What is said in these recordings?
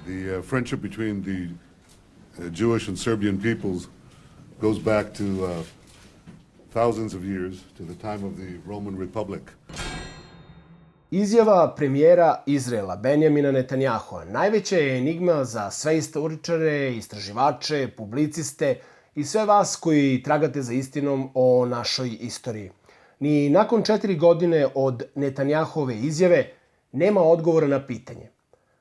The friendship between the Jewish and Serbian peoples goes back to thousands of years, to the time of the Roman Republic. Izjava premijera Izraela Benjamina Netanjahua najveća je enigma za sve istoričare, istraživače, publiciste i sve vas koji tragate za istinom o našoj istoriji. Ni nakon 4 godine od Netanjahuove izjave nema odgovora na pitanje.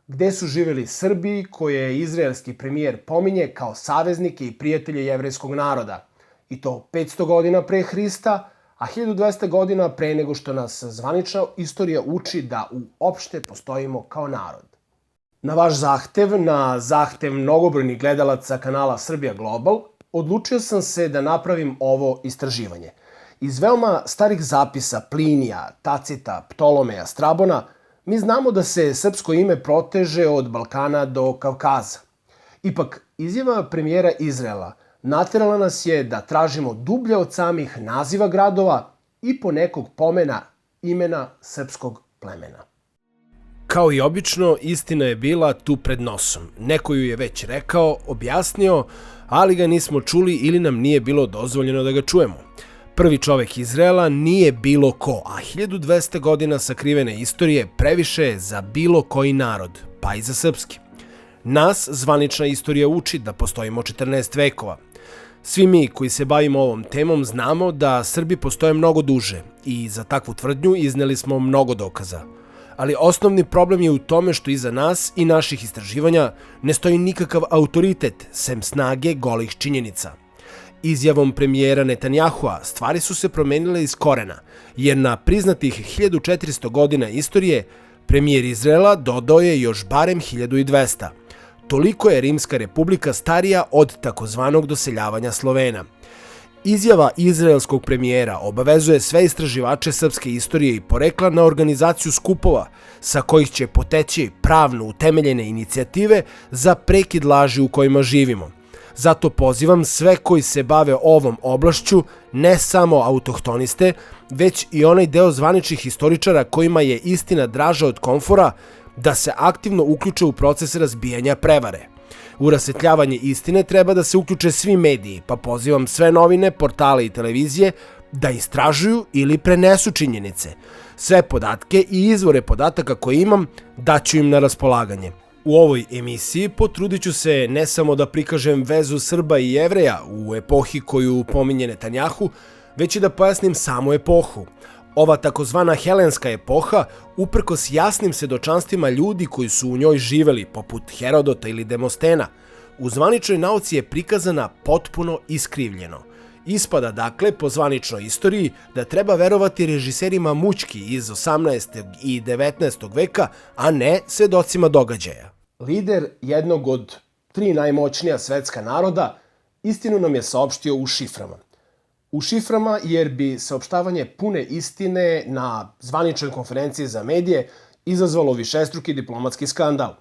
Gde su živeli Srbi koje izraelski premijer pominje kao saveznike i prijatelje jevrejskog naroda? I to 500 godina pre Hrista, a 1200 godina pre nego što nas zvanična istorija uči da uopšte postojimo kao narod. Na vaš zahtev, na zahtev mnogobrojnih gledalaca kanala Srbija Global, odlučio sam se da napravim ovo istraživanje. Iz veoma starih zapisa Plinija, Tacita, Ptolomeja, Strabona, mi znamo da se srpsko ime proteže od Balkana do Kavkaza. Ipak, izjava premijera Izraela naterala nas je da tražimo dublje od samih naziva gradova i po nekog pomena imena srpskog plemena. Kao i obično, istina je bila tu pred nosom. Neko ju je već rekao, objasnio, ali ga nismo čuli ili nam nije bilo dozvoljeno da ga čujemo. Prvi čovek Izraela nije bilo ko, a 1200 godina sakrivene istorije previše je za bilo koji narod, pa i za srpski. Nas zvanična istorija uči da postojimo 14 vekova. Svi mi koji se bavimo ovom temom znamo da Srbi postoje mnogo duže i za takvu tvrdnju izneli smo mnogo dokaza. Ali osnovni problem je u tome što iza nas i naših istraživanja ne stoji nikakav autoritet, sem snage golih činjenica. Izjavom premijera Netanjahua stvari su se promenile iz korena, jer na priznatih 1400 godina istorije premijer Izraela dodao je još barem 1200. Toliko je Rimska republika starija od takozvanog doseljavanja Slovena. Izjava izraelskog premijera obavezuje sve istraživače srpske istorije i porekla na organizaciju skupova sa kojih će poteći pravno utemeljene inicijative za prekid laži u kojima živimo. Zato pozivam sve koji se bave ovom oblašću, ne samo autohtoniste, već i onaj deo zvaničnih historičara kojima je istina draža od komfora, da se aktivno uključe u proces razbijanja prevare. U rasvetljavanje istine treba da se uključe svi mediji, pa pozivam sve novine, portale i televizije da istražuju ili prenesu činjenice. Sve podatke i izvore podataka koje imam daću im na raspolaganje. U ovoj emisiji potrudit ću se ne samo da prikažem vezu Srba i Jevreja u epohi koju pominje Netanjahu, već i da pojasnim samu epohu. Ova takozvana helenska epoha, uprkos jasnim svedočanstvima ljudi koji su u njoj živeli, poput Herodota ili Demostena, u zvaničnoj nauci je prikazana potpuno iskrivljeno. Ispada dakle, po zvaničnoj istoriji, da treba verovati režiserima mućki iz 18. i 19. veka, a ne svedocima događaja. Lider jednog od 3 najmoćnija svetska naroda istinu nam je saopštio u šiframa. U šiframa jer bi saopštavanje pune istine na zvaničnoj konferenciji za medije izazvalo višestruki diplomatski skandal.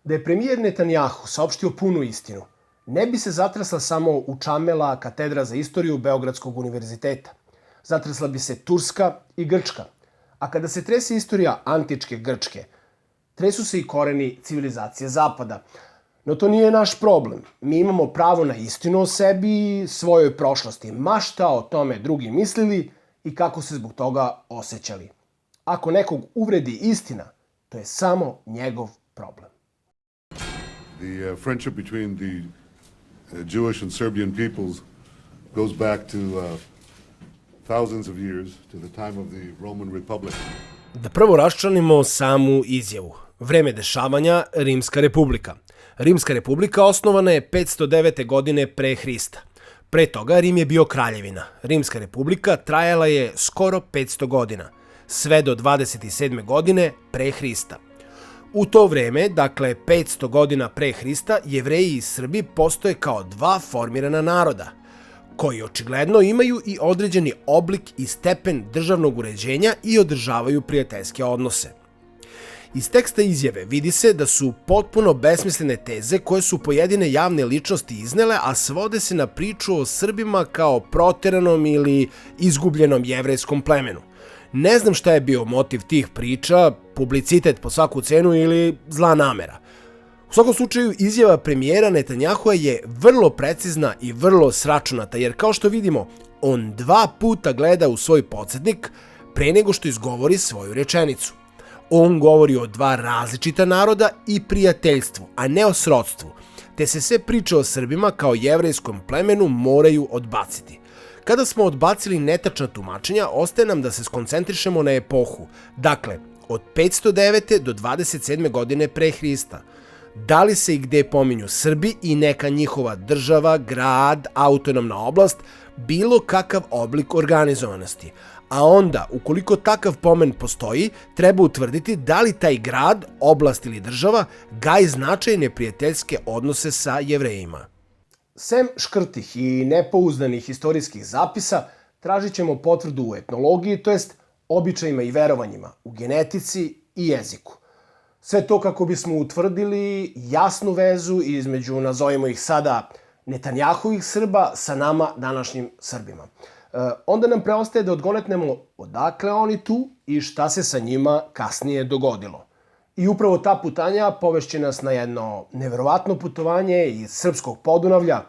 Da je premijer Netanjahu saopštio punu istinu, ne bi se zatresla samo učamela katedra za istoriju Beogradskog univerziteta. Zatresla bi se Turska i Grčka. A kada se trese istorija antičke Grčke, tresu se i koreni civilizacije Zapada. No to nije naš problem. Mi imamo pravo na istinu o sebi i svojoj prošlosti, ma šta o tome drugi mislili i kako se zbog toga osjećali. Ako nekog uvredi istina, to je samo njegov problem. The friendship between the Jewish and Serbian peoples goes back to thousands of years, to the time of the Roman Republic. Da prvo raščlanimo samu izjavu. Vreme dešavanja Rimska republika. Rimska republika osnovana je 509. godine pre Hrista. Pre toga Rim je bio kraljevina. Rimska republika trajala je skoro 500 godina, sve do 27. godine pre Hrista. U to vreme, dakle 500 godina pre Hrista, Jevreji i Srbi postoje kao 2 formirana naroda, koji očigledno imaju i određeni oblik i stepen državnog uređenja i održavaju prijateljske odnose. Iz teksta izjave vidi se da su potpuno besmislene teze koje su pojedine javne ličnosti iznele, a svode se na priču o Srbima kao proteranom ili izgubljenom jevrejskom plemenu. Ne znam šta je bio motiv tih priča, publicitet po svaku cenu ili zla namera. U svakom slučaju, izjava premijera Netanjahua je vrlo precizna i vrlo sračunata, jer kao što vidimo, on 2 puta gleda u svoj podsjetnik pre nego što izgovori svoju rečenicu. On govori o 2 različita naroda i prijateljstvu, a ne o srodstvu, te se sve priče o Srbima kao jevrejskom plemenu moraju odbaciti. Kada smo odbacili netačna tumačenja, ostaje nam da se skoncentrišemo na epohu, dakle, od 509. do 27. godine pre Hrista. Da li se i gde pominju Srbi i neka njihova država, grad, autonomna oblast, bilo kakav oblik organizovanosti. A onda, ukoliko takav pomen postoji, treba utvrditi da li taj grad, oblast ili država gaji značajne prijateljske odnose sa Jevrejima. Sem škrtih i nepouzdanih istorijskih zapisa, tražit ćemo potvrdu u etnologiji, to jest običajima i verovanjima, u genetici i jeziku. Sve to kako bismo utvrdili jasnu vezu između, nazovimo ih sada, Netanjahovih Srba sa nama, današnjim Srbima. Onda nam preostaje da odgonetnemo odakle oni tu i šta se sa njima kasnije dogodilo. I upravo ta putanja povešće nas na jedno neverovatno putovanje iz srpskog Podunavlja,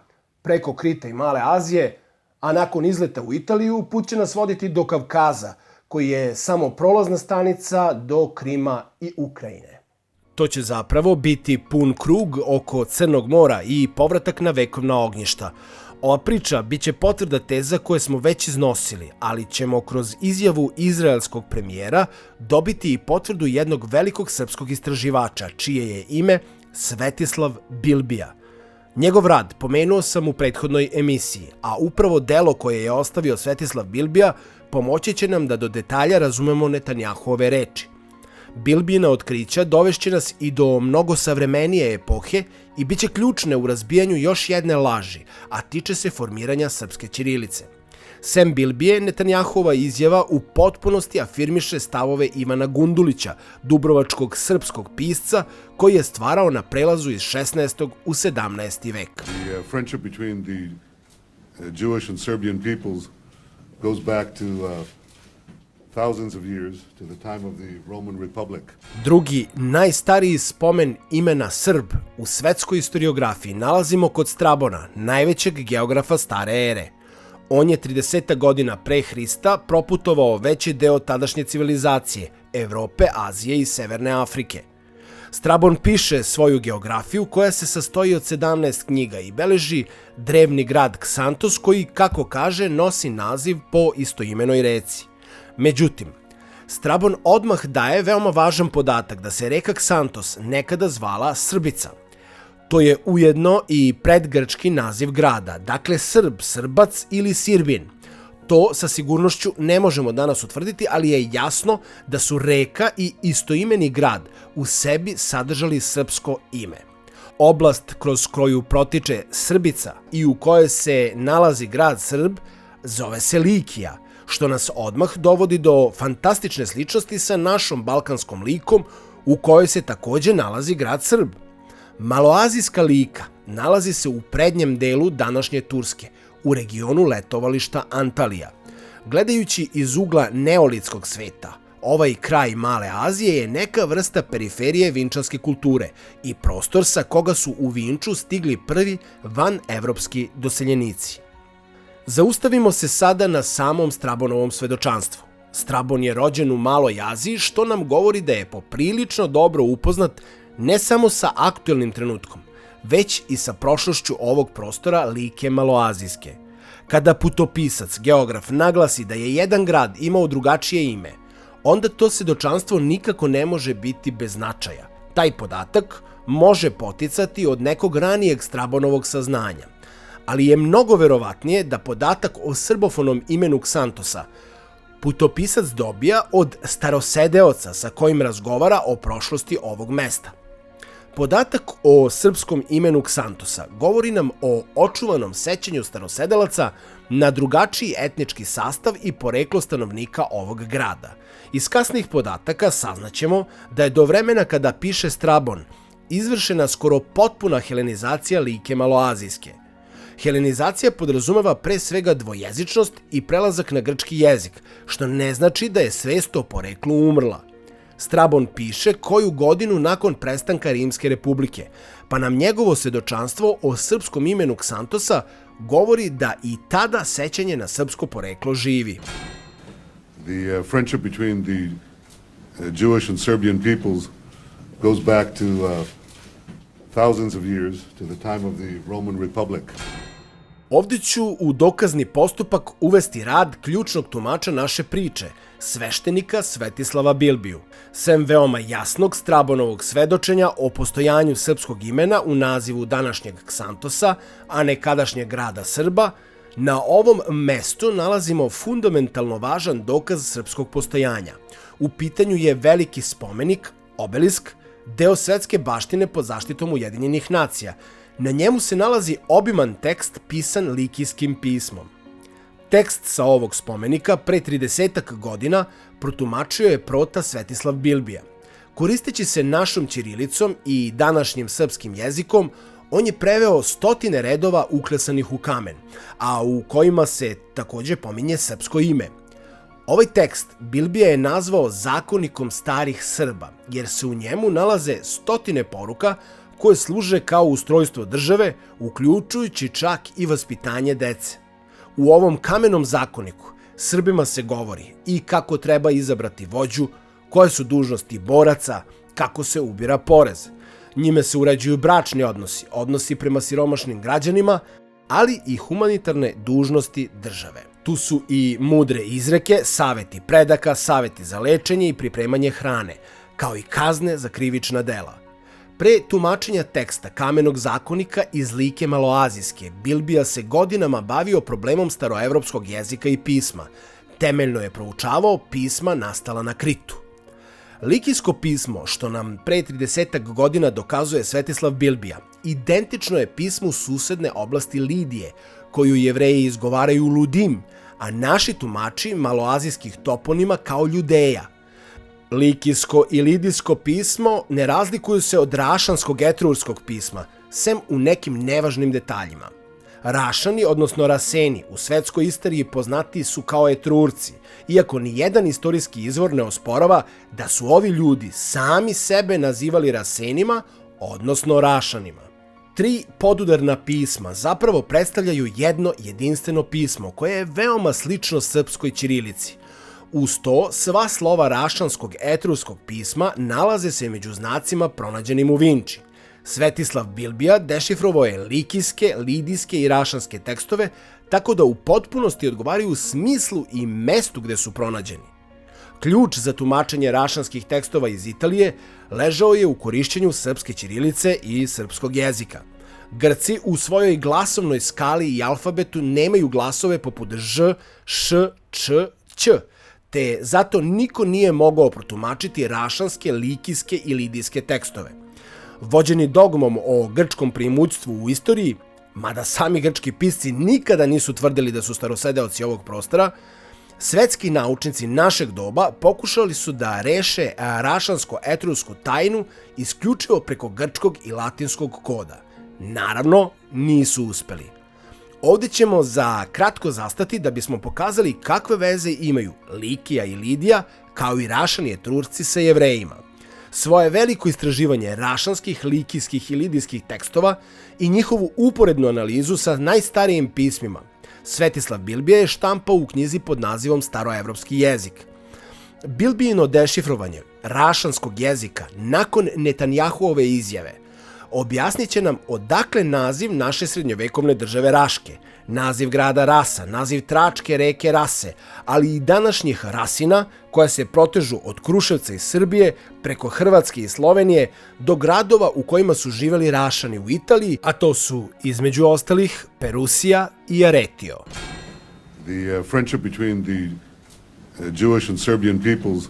preko Krita i Male Azije, a nakon izleta u Italiju put će nas voditi do Kavkaza, koji je samo prolazna stanica do Krima i Ukrajine. To će zapravo biti pun krug oko Crnog mora i povratak na vekovna ognjišta. Ova priča biće potvrda teza koje smo već iznosili, ali ćemo kroz izjavu izraelskog premijera dobiti i potvrdu jednog velikog srpskog istraživača, čije je ime Svetislav Bilbija. Njegov rad pomenuo sam u prethodnoj emisiji, a upravo delo koje je ostavio Svetislav Bilbija pomoći će nam da do detalja razumemo Netanjahuove reči. Bilbijina otkrića dovešće nas i do mnogo savremenije epohe i bit će ključne u razbijanju još jedne laži, a tiče se formiranja srpske ćirilice. Sem Bilbije, Netanjahuova izjava u potpunosti afirmiše stavove Ivana Gundulića, dubrovačkog srpskog pisca, koji je stvarao na prelazu iz 16. u 17. vek. The friendship between the Jewish and Serbian peoples goes back to thousands of years, to the time of the Roman Republic. Drugi, najstariji spomen imena Srb u svetskoj historiografiji nalazimo kod Strabona, najvećeg geografa stare ere. On je 30 godina pre Hrista proputovao veći deo tadašnje civilizacije, Evrope, Azije i Severne Afrike. Strabon piše svoju geografiju koja se sastoji od 17 knjiga i beleži drevni grad Ksantos koji, kako kaže, nosi naziv po istoimenoj reci. Međutim, Strabon odmah daje veoma važan podatak da se reka Ksantos nekada zvala Srbica. To je ujedno i predgrčki naziv grada, dakle Srb, Srbac ili Sirbin. To sa sigurnošću ne možemo danas utvrditi, ali je jasno da su reka i istoimeni grad u sebi sadržali srpsko ime. Oblast kroz koju protiče Srbica i u kojoj se nalazi grad Srb zove se Likija, što nas odmah dovodi do fantastične sličnosti sa našom balkanskom Likom u kojoj se takođe nalazi grad Srb. Maloazijska Lika nalazi se u prednjem delu današnje Turske, u regionu letovališta Antalija. Gledajući iz ugla neolitskog sveta, ovaj kraj Male Azije je neka vrsta periferije vinčanske kulture i prostor sa koga su u Vinču stigli prvi vanevropski doseljenici. Zaustavimo se sada na samom Strabonovom svedočanstvu. Strabon je rođen u Maloj Aziji, što nam govori da je poprilično dobro upoznat ne samo sa aktuelnim trenutkom, već i sa prošlošću ovog prostora Like Maloazijske. Kada putopisac, geograf, naglasi da je jedan grad imao drugačije ime, onda to svedočanstvo nikako ne može biti bez značaja. Taj podatak može poticati od nekog ranijeg Strabonovog saznanja, ali je mnogo verovatnije da podatak o srbofonom imenu Ksantosa putopisac dobija od starosedeoca sa kojim razgovara o prošlosti ovog mesta. Podatak o srpskom imenu Ksantosa govori nam o očuvanom sećanju starosedelaca na drugačiji etnički sastav i poreklo stanovnika ovog grada. Iz kasnih podataka saznaćemo da je do vremena kada piše Strabon izvršena skoro potpuna helenizacija Like Maloazijske. Helenizacija podrazumeva pre svega dvojezičnost i prelazak na grčki jezik, što ne znači da je svest o poreklu umrla. Strabon piše koju godinu nakon prestanka Rimske republike, pa nam njegovo svedočanstvo o srpskom imenu Ksantosa govori da i tada sećanje na srpsko poreklo živi. The friendship between the Jewish and Serbian peoples goes back to thousands of years, to the time of the Roman Republic. Ovdje ću u dokazni postupak uvesti rad ključnog tumača naše priče, sveštenika Svetislava Bilbiju. Sem veoma jasnog Strabonovog svedočenja o postojanju srpskog imena u nazivu današnjeg Ksantosa, a nekadašnjeg grada Srba, na ovom mestu nalazimo fundamentalno važan dokaz srpskog postojanja. U pitanju je veliki spomenik, obelisk, deo svetske baštine pod zaštitom Ujedinjenih nacija. Na njemu se nalazi obiman tekst pisan likijskim pismom. Tekst sa ovog spomenika pre 30 godina protumačio je prota Svetislav Bilbija. Koristeći se našom ćirilicom i današnjim srpskim jezikom, on je preveo stotine redova uklesanih u kamen, a u kojima se takođe pominje srpsko ime. Ovaj tekst Bilbija je nazvao zakonikom starih Srba, jer se u njemu nalaze stotine poruka koje služe kao ustrojstvo države, uključujući čak i vaspitanje dece. U ovom kamenom zakoniku Srbima se govori i kako treba izabrati vođu, koje su dužnosti boraca, kako se ubira porez. Njime se uređuju bračni odnosi, odnosi prema siromašnim građanima, ali i humanitarne dužnosti države. Tu su i mudre izreke, saveti predaka, saveti za lečenje i pripremanje hrane, kao i kazne za krivična dela. Pre tumačenja teksta kamenog zakonika iz Like Maloazijske, Bilbija se godinama bavio problemom staroevropskog jezika i pisma. Temeljno je proučavao pisma nastala na Kritu. Likijsko pismo, što nam pre 30 godina dokazuje Svetislav Bilbija, identično je pismu susedne oblasti Lidije, koju Jevreji izgovaraju Ludim, a naši tumači maloazijskih toponima kao Ljudeja. Likijsko i lidijsko pismo ne razlikuju se od rašanskog etrurskog pisma, sem u nekim nevažnim detaljima. Rašani, odnosno Raseni, u svetskoj istoriji poznati su kao Etrurci, iako ni jedan istorijski izvor ne osporava da su ovi ljudi sami sebe nazivali Rasenima, odnosno Rašanima. 3 podudarna pisma zapravo predstavljaju jedno jedinstveno pismo koje je veoma slično srpskoj ćirilici. Uz to, sva slova rašanskog etruskog pisma nalaze se među znacima pronađenim u Vinči. Svetislav Bilbija dešifrovao je likijske, lidijske i rašanske tekstove, tako da u potpunosti odgovaraju smislu i mestu gde su pronađeni. Ključ za tumačenje rašanskih tekstova iz Italije ležao je u korišćenju srpske ćirilice i srpskog jezika. Grci u svojoj glasovnoj skali i alfabetu nemaju glasove poput ž, š, č, ć, te zato niko nije mogao protumačiti rašanske, likijske i lidijske tekstove. Vođeni dogmom o grčkom preimućstvu u istoriji, mada sami grčki pisci nikada nisu tvrdili da su starosedeoci ovog prostora, svetski naučnici našeg doba pokušali su da reše rašansko-etrusku tajnu isključivo preko grčkog i latinskog koda. Naravno, nisu uspeli. Ovdje ćemo za kratko zastati da bismo pokazali kakve veze imaju Likija i Lidija, kao i Rašani i Etrurci sa Jevrejima. Svoje veliko istraživanje rašanskih, likijskih i lidijskih tekstova i njihovu uporednu analizu sa najstarijim pismima Svetislav Bilbija je štampao u knjizi pod nazivom Staroevropski jezik. Bilbijino dešifrovanje rašanskog jezika nakon Netanjahuove izjave objasnit će nam odakle naziv naše srednjovekovne države Raške, naziv grada Rasa, naziv tračke reke Rase, ali i današnjih Rasina koja se protežu od Kruševca i Srbije preko Hrvatske i Slovenije do gradova u kojima su živeli Rašani u Italiji, a to su između ostalih Perusija i Aretio. The friendship between the Jewish and Serbian peoples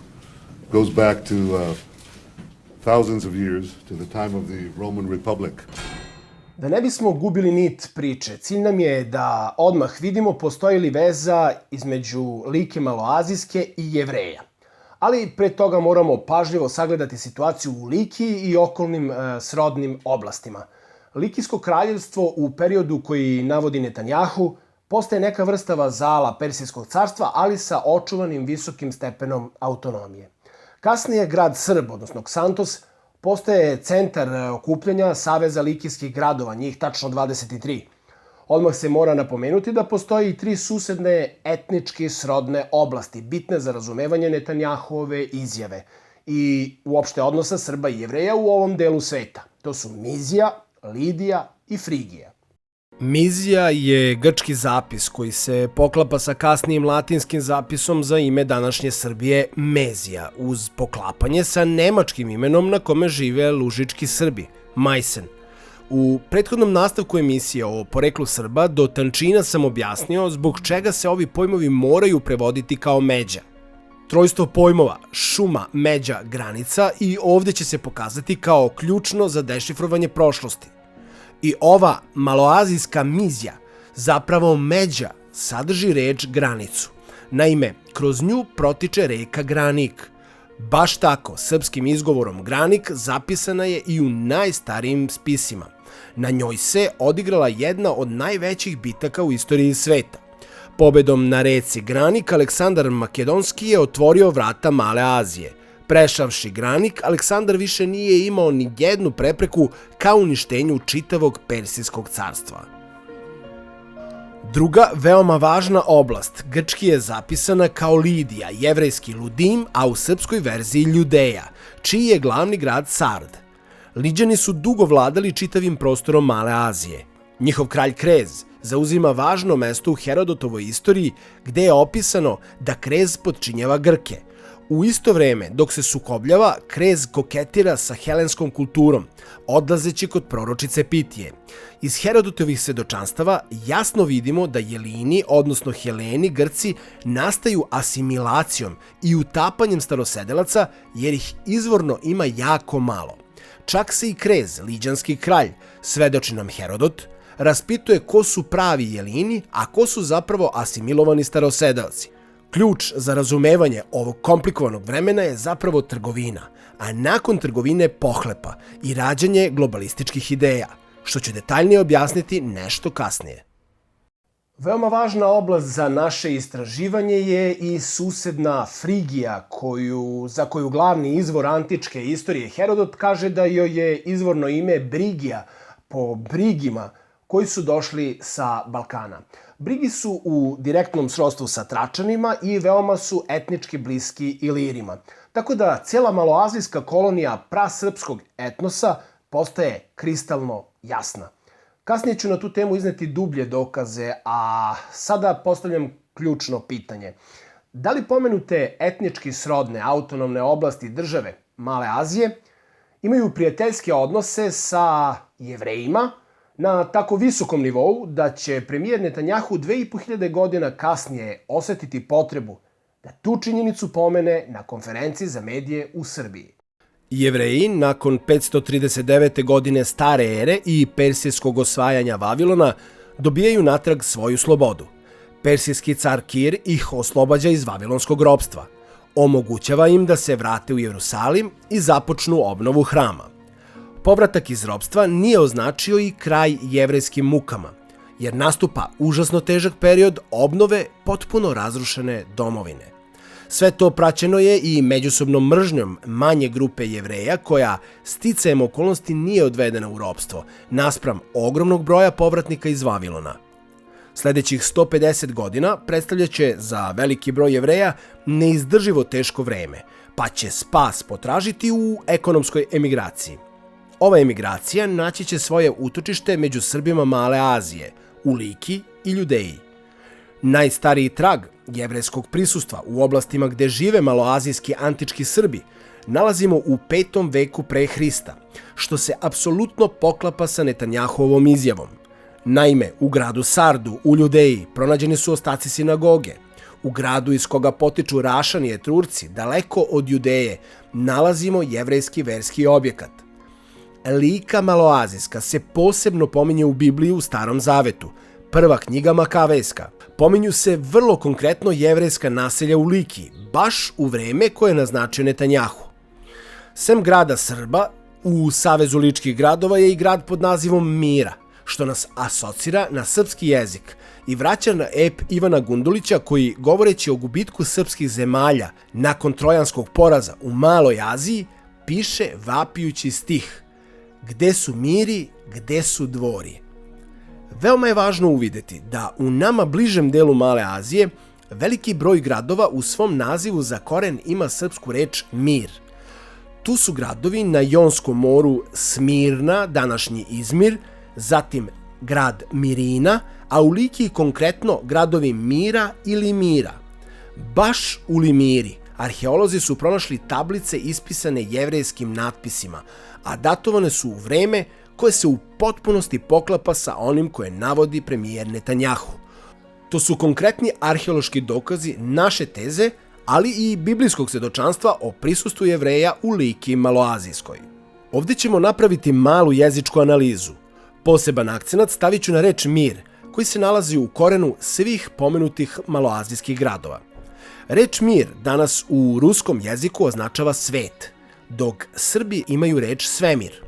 goes back to thousands of years, to the time of the Roman Republic. Da ne bismo gubili nit priče, cilj nam je da odmah vidimo postoji li veza između Like Maloazijske i Jevreja. Ali pre toga moramo pažljivo sagledati situaciju u Likiji i okolnim srodnim oblastima. Likijsko kraljevstvo u periodu koji navodi Netanjahu postaje neka vrsta vazala Persijskog carstva, ali sa očuvanim visokim stepenom autonomije. Kasnije grad Srb, odnosno Ksantos, postaje centar okupljanja Saveza likijskih gradova, njih tačno 23. Odmah se mora napomenuti da postoji i 3 susedne etnički srodne oblasti, bitne za razumevanje Netanjahove izjave i uopšte odnosa Srba i Jevreja u ovom delu sveta. To su Mizija, Lidija i Frigija. Mizija je grčki zapis koji se poklapa sa kasnijim latinskim zapisom za ime današnje Srbije Mezija, uz poklapanje sa nemačkim imenom na kome žive lužički Srbi, Majsen. U prethodnom nastavku emisije o poreklu Srba do tančina sam objasnio zbog čega se ovi pojmovi moraju prevoditi kao međa. Trojstvo pojmova šuma, međa, granica i ovdje će se pokazati kao ključno za dešifrovanje prošlosti. I ova maloazijska mizija, zapravo međa, sadrži reč granicu. Naime, kroz nju protiče reka Granik. Baš tako, srpskim izgovorom Granik zapisana je i u najstarijim spisima. Na njoj se odigrala jedna od najvećih bitaka u istoriji sveta. Pobedom na reci Granik, Aleksandar Makedonski je otvorio vrata Male Azije. Prešavši Granik, Aleksandar više nije imao ni jednu prepreku ka uništenju čitavog Persijskog carstva. Druga veoma važna oblast, grčki je zapisana kao Lidija, jevrejski Ludim, a u srpskoj verziji Ljudeja, čiji je glavni grad Sard. Liđani su dugo vladali čitavim prostorom Male Azije. Njihov kralj Krez zauzima važno mesto u Herodotovoj istoriji, gde je opisano da Krez potčinjava Grke. U isto vreme, dok se sukobljava, Krez koketira sa helenskom kulturom, odlazeći kod proročice Pitije. Iz Herodotovih svedočanstava jasno vidimo da Jelini, odnosno Heleni, Grci, nastaju asimilacijom i utapanjem starosedelaca, jer ih izvorno ima jako malo. Čak se i Krez, liđanski kralj, svedoči nam Herodot, raspituje ko su pravi Jelini, a ko su zapravo asimilovani starosedelci. Ključ za razumevanje ovog komplikovanog vremena je zapravo trgovina, a nakon trgovine pohlepa i rađanje globalističkih ideja, što ću detaljnije objasniti nešto kasnije. Veoma važna oblast za naše istraživanje je i susedna Frigija, za koju glavni izvor antičke istorije Herodot kaže da joj je izvorno ime Brigija, po Brigima koji su došli sa Balkana. Brigi su u direktnom srodstvu sa Tračanima i veoma su etnički bliski Ilirima. Tako da cijela maloazijska kolonija prasrpskog etnosa postaje kristalno jasna. Kasnije ću na tu temu izneti dublje dokaze, a sada postavljam ključno pitanje. Da li pomenute etnički srodne autonomne oblasti države Male Azije imaju prijateljske odnose sa Jevrejima na tako visokom nivou da će premijer Netanjahu 2500 godina kasnije osetiti potrebu da tu činjenicu pomene na konferenciji za medije u Srbiji? Jevreji, nakon 539. godine stare ere i persijskog osvajanja Vavilona, dobijaju natrag svoju slobodu. Persijski car Kir ih oslobađa iz vavilonskog ropstva. Omogućava im da se vrate u Jerusalim i započnu obnovu hrama. Povratak iz ropstva nije označio i kraj jevrejskim mukama, jer nastupa užasno težak period obnove potpuno razrušene domovine. Sve to praćeno je i međusobnom mržnjom manje grupe Jevreja koja sticajem okolnosti nije odvedena u ropstvo, naspram ogromnog broja povratnika iz Vavilona. Sljedećih 150 godina predstavljaće za veliki broj Jevreja neizdrživo teško vreme, pa će spas potražiti u ekonomskoj emigraciji. Ova emigracija naći će svoje utočište među Srbima Male Azije, u Liki i Ljudeji. Najstariji trag jevrejskog prisustva u oblastima gde žive maloazijski antički Srbi nalazimo u 5. veku pre Hrista, što se apsolutno poklapa sa Netanjahovom izjavom. Naime, u gradu Sardu, u Ljudeji, pronađeni su ostaci sinagoge. U gradu iz koga potiču Rašani i Etrurci, daleko od Judeje, nalazimo jevrejski verski objekat. Lika maloazijska se posebno pominje u Bibliji u Starom Zavetu, prva knjiga Makavejska. Pominju se vrlo konkretno jevrejska naselja u Liki, baš u vreme koje je naznačio Netanjahu. Sem grada Srba, u Savezu ličkih gradova je i grad pod nazivom Mira, što nas asocira na srpski jezik, i vraća na ep Ivana Gundulića koji, govoreći o gubitku srpskih zemalja nakon trojanskog poraza u Maloj Aziji, piše vapijući stih: "Gde su miri, gde su dvori?" Veoma je važno uvideti da u nama bližem delu Male Azije veliki broj gradova u svom nazivu za koren ima srpsku reč mir. Tu su gradovi na Jonskom moru Smirna, današnji Izmir, zatim grad Mirina, a u Likiji konkretno gradovi Mira ili Mira. Baš u Limiri arheolozi su pronašli tablice ispisane jevrejskim natpisima, a datovane su u vreme koje se u potpunosti poklapa sa onim koje navodi premijer Netanjahu. To su konkretni arheološki dokazi naše teze, ali i biblijskog svedočanstva o prisustvu Jevreja u Likiji maloazijskoj. Ovdje ćemo napraviti malu jezičku analizu. Poseban akcenat stavit ću na reč mir, koji se nalazi u korenu svih pomenutih maloazijskih gradova. Reč mir danas u ruskom jeziku označava svet, dok Srbi imaju reč svemir.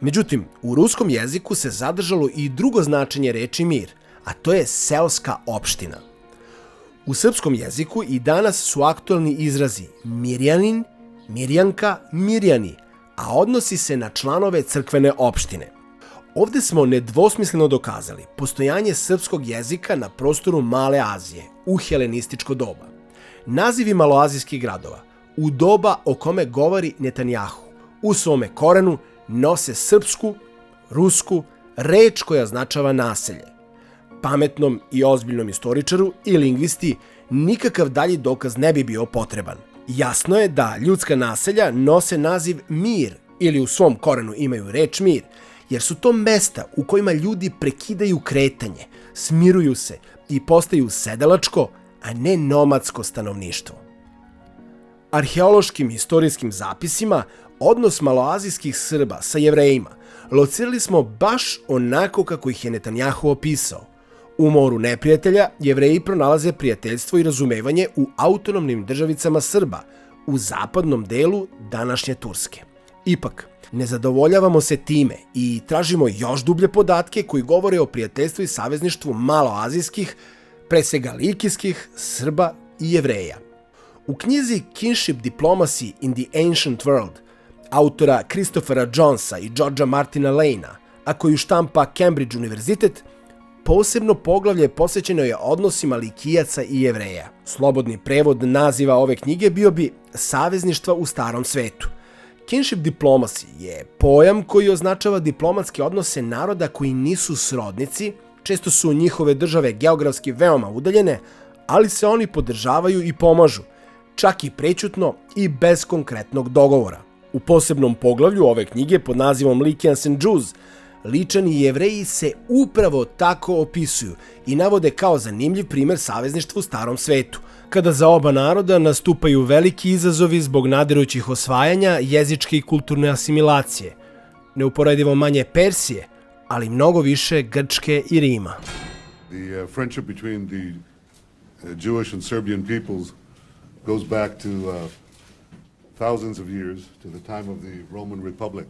Međutim, u ruskom jeziku se zadržalo i drugo značenje reči mir, a to je seoska opština. U srpskom jeziku i danas su aktualni izrazi Mirjanin, Mirjanka, Mirjani, a odnosi se na članove crkvene opštine. Ovdje smo nedvosmisleno dokazali postojanje srpskog jezika na prostoru Male Azije u helenističko doba. Nazivi maloazijskih gradova u doba o kome govori Netanjahu u svome korenu nose srpsku, rusku, reč koja označava naselje. Pametnom i ozbiljnom istoričaru i lingvisti nikakav dalji dokaz ne bi bio potreban. Jasno je da ljudska naselja nose naziv mir ili u svom korenu imaju reč mir, jer su to mesta u kojima ljudi prekidaju kretanje, smiruju se i postaju sedalačko, a ne nomadsko stanovništvo. Arheološkim i istorijskim zapisima odnos maloazijskih Srba sa Jevrejima locirali smo baš onako kako ih je Netanjahu opisao. U moru neprijatelja Jevreji pronalaze prijateljstvo i razumevanje u autonomnim državicama Srba u zapadnom delu današnje Turske. Ipak, ne zadovoljavamo se time i tražimo još dublje podatke koji govore o prijateljstvu i savezništvu maloazijskih, pre svega likijskih, Srba i Jevreja. U knjizi Kinship Diplomacy in the Ancient World autora Christophera Jonesa i Georgea Martina Lane'a, a koju štampa Cambridge univerzitet, posebno poglavlje posvećeno je odnosima Likijaca i Jevreja. Slobodni prevod naziva ove knjige bio bi Savezništva u starom svetu. Kinship diplomacy je pojam koji označava diplomatske odnose naroda koji nisu srodnici, često su njihove države geografski veoma udaljene, ali se oni podržavaju i pomažu, čak i prećutno i bez konkretnog dogovora. U posebnom poglavlju ove knjige pod nazivom Lycians and Jews, Ličani i Jevreji se upravo tako opisuju i navode kao zanimljiv primjer savezništva u starom svetu, kada za oba naroda nastupaju veliki izazovi zbog nadirućih osvajanja, jezičke i kulturne asimilacije, neuporedivo manje Persije, ali mnogo više Grčke i Rima. The friendship between the Jewish and Serbian peoples goes back to thousands of years, to the time of the Roman Republic.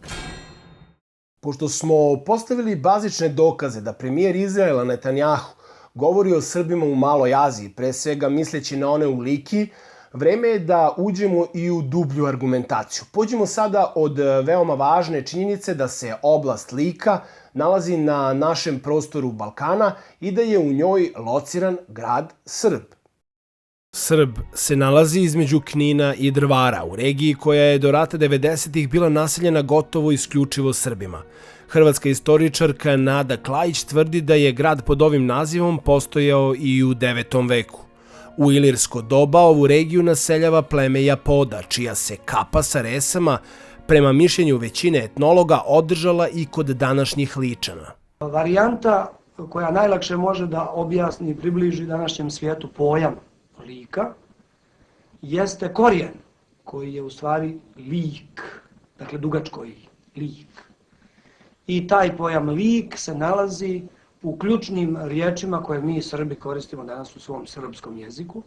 Pošto smo postavili bazične dokaze da premijer Izraela Netanjahu govori o Srbima u Maloj Aziji, pre svega misleći na one u Likiji, vreme je da uđemo i u dublju argumentaciju. Pođimo sada od veoma važne činjenice da se oblast Lika nalazi na našem prostoru Balkana i da je u njoj lociran grad Srb. Srb se nalazi između Knina i Drvara, u regiji koja je do rata 90-ih bila naseljena gotovo isključivo Srbima. Hrvatska istoričarka Nada Klajić tvrdi da je grad pod ovim nazivom postojao i u 9. veku. U ilirsko doba ovu regiju naseljava pleme Japoda, čija se kapa sa resama, prema mišljenju većine etnologa, održala i kod današnjih Ličana. Varijanta koja najlakše može da objasni i približi današnjem svijetu pojam lika jeste korijen koji je u stvari lik, dakle dugačko lik. I taj pojam lik se nalazi u ključnim riječima koje mi Srbi koristimo danas u svom srpskom jeziku.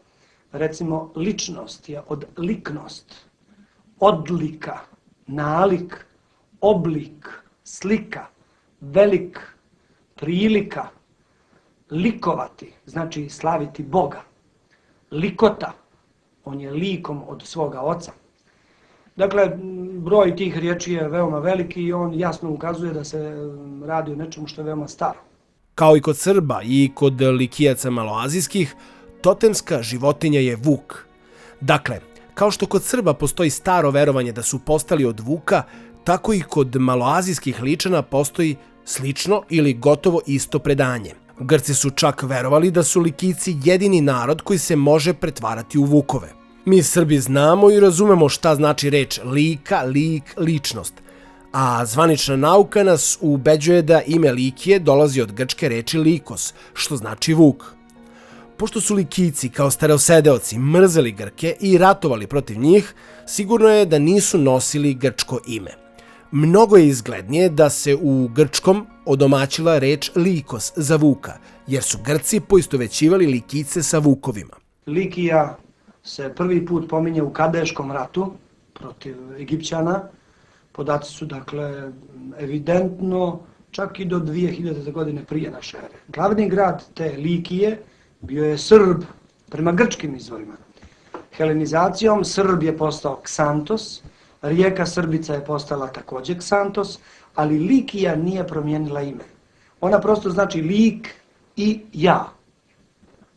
Recimo, ličnost je od liknost, odlika, nalik, oblik, slika, velik, prilika, Likovati znači slaviti Boga. Likota, on je likom od svoga oca. Dakle, broj tih riječi je veoma veliki i on jasno ukazuje da se radi o nečemu što je veoma staro. Kao i kod Srba i kod Likijaca maloazijskih, totemska životinja je vuk. Dakle, kao što kod Srba postoji staro verovanje da su postali od vuka, tako i kod maloazijskih ličana postoji slično ili gotovo isto predanje. Grci su čak verovali da su Likijci jedini narod koji se može pretvarati u vukove. Mi Srbi znamo i razumemo šta znači reč lika, lik, ličnost, a zvanična nauka nas ubeđuje da ime Likije dolazi od grčke reči likos, što znači vuk. Pošto su Likijci kao starosedeoci mrzeli Grke i ratovali protiv njih, sigurno je da nisu nosili grčko ime. Mnogo je izglednije da se u grčkom odomaćila reč likos za vuka, jer su Grci poistovećivali Likijce sa vukovima. Likija se prvi put pominje u Kadeškom ratu protiv Egipćana. Podaci su dakle evidentno čak i do 2000. godine prije naše ere. Glavni grad te Likije bio je Srb prema grčkim izvorima. Helenizacijom Srb je postao Ksantos, rijeka Srbica je postala također Ksantos, ali Likija nije promijenila ime. Ona prosto znači lik i ja.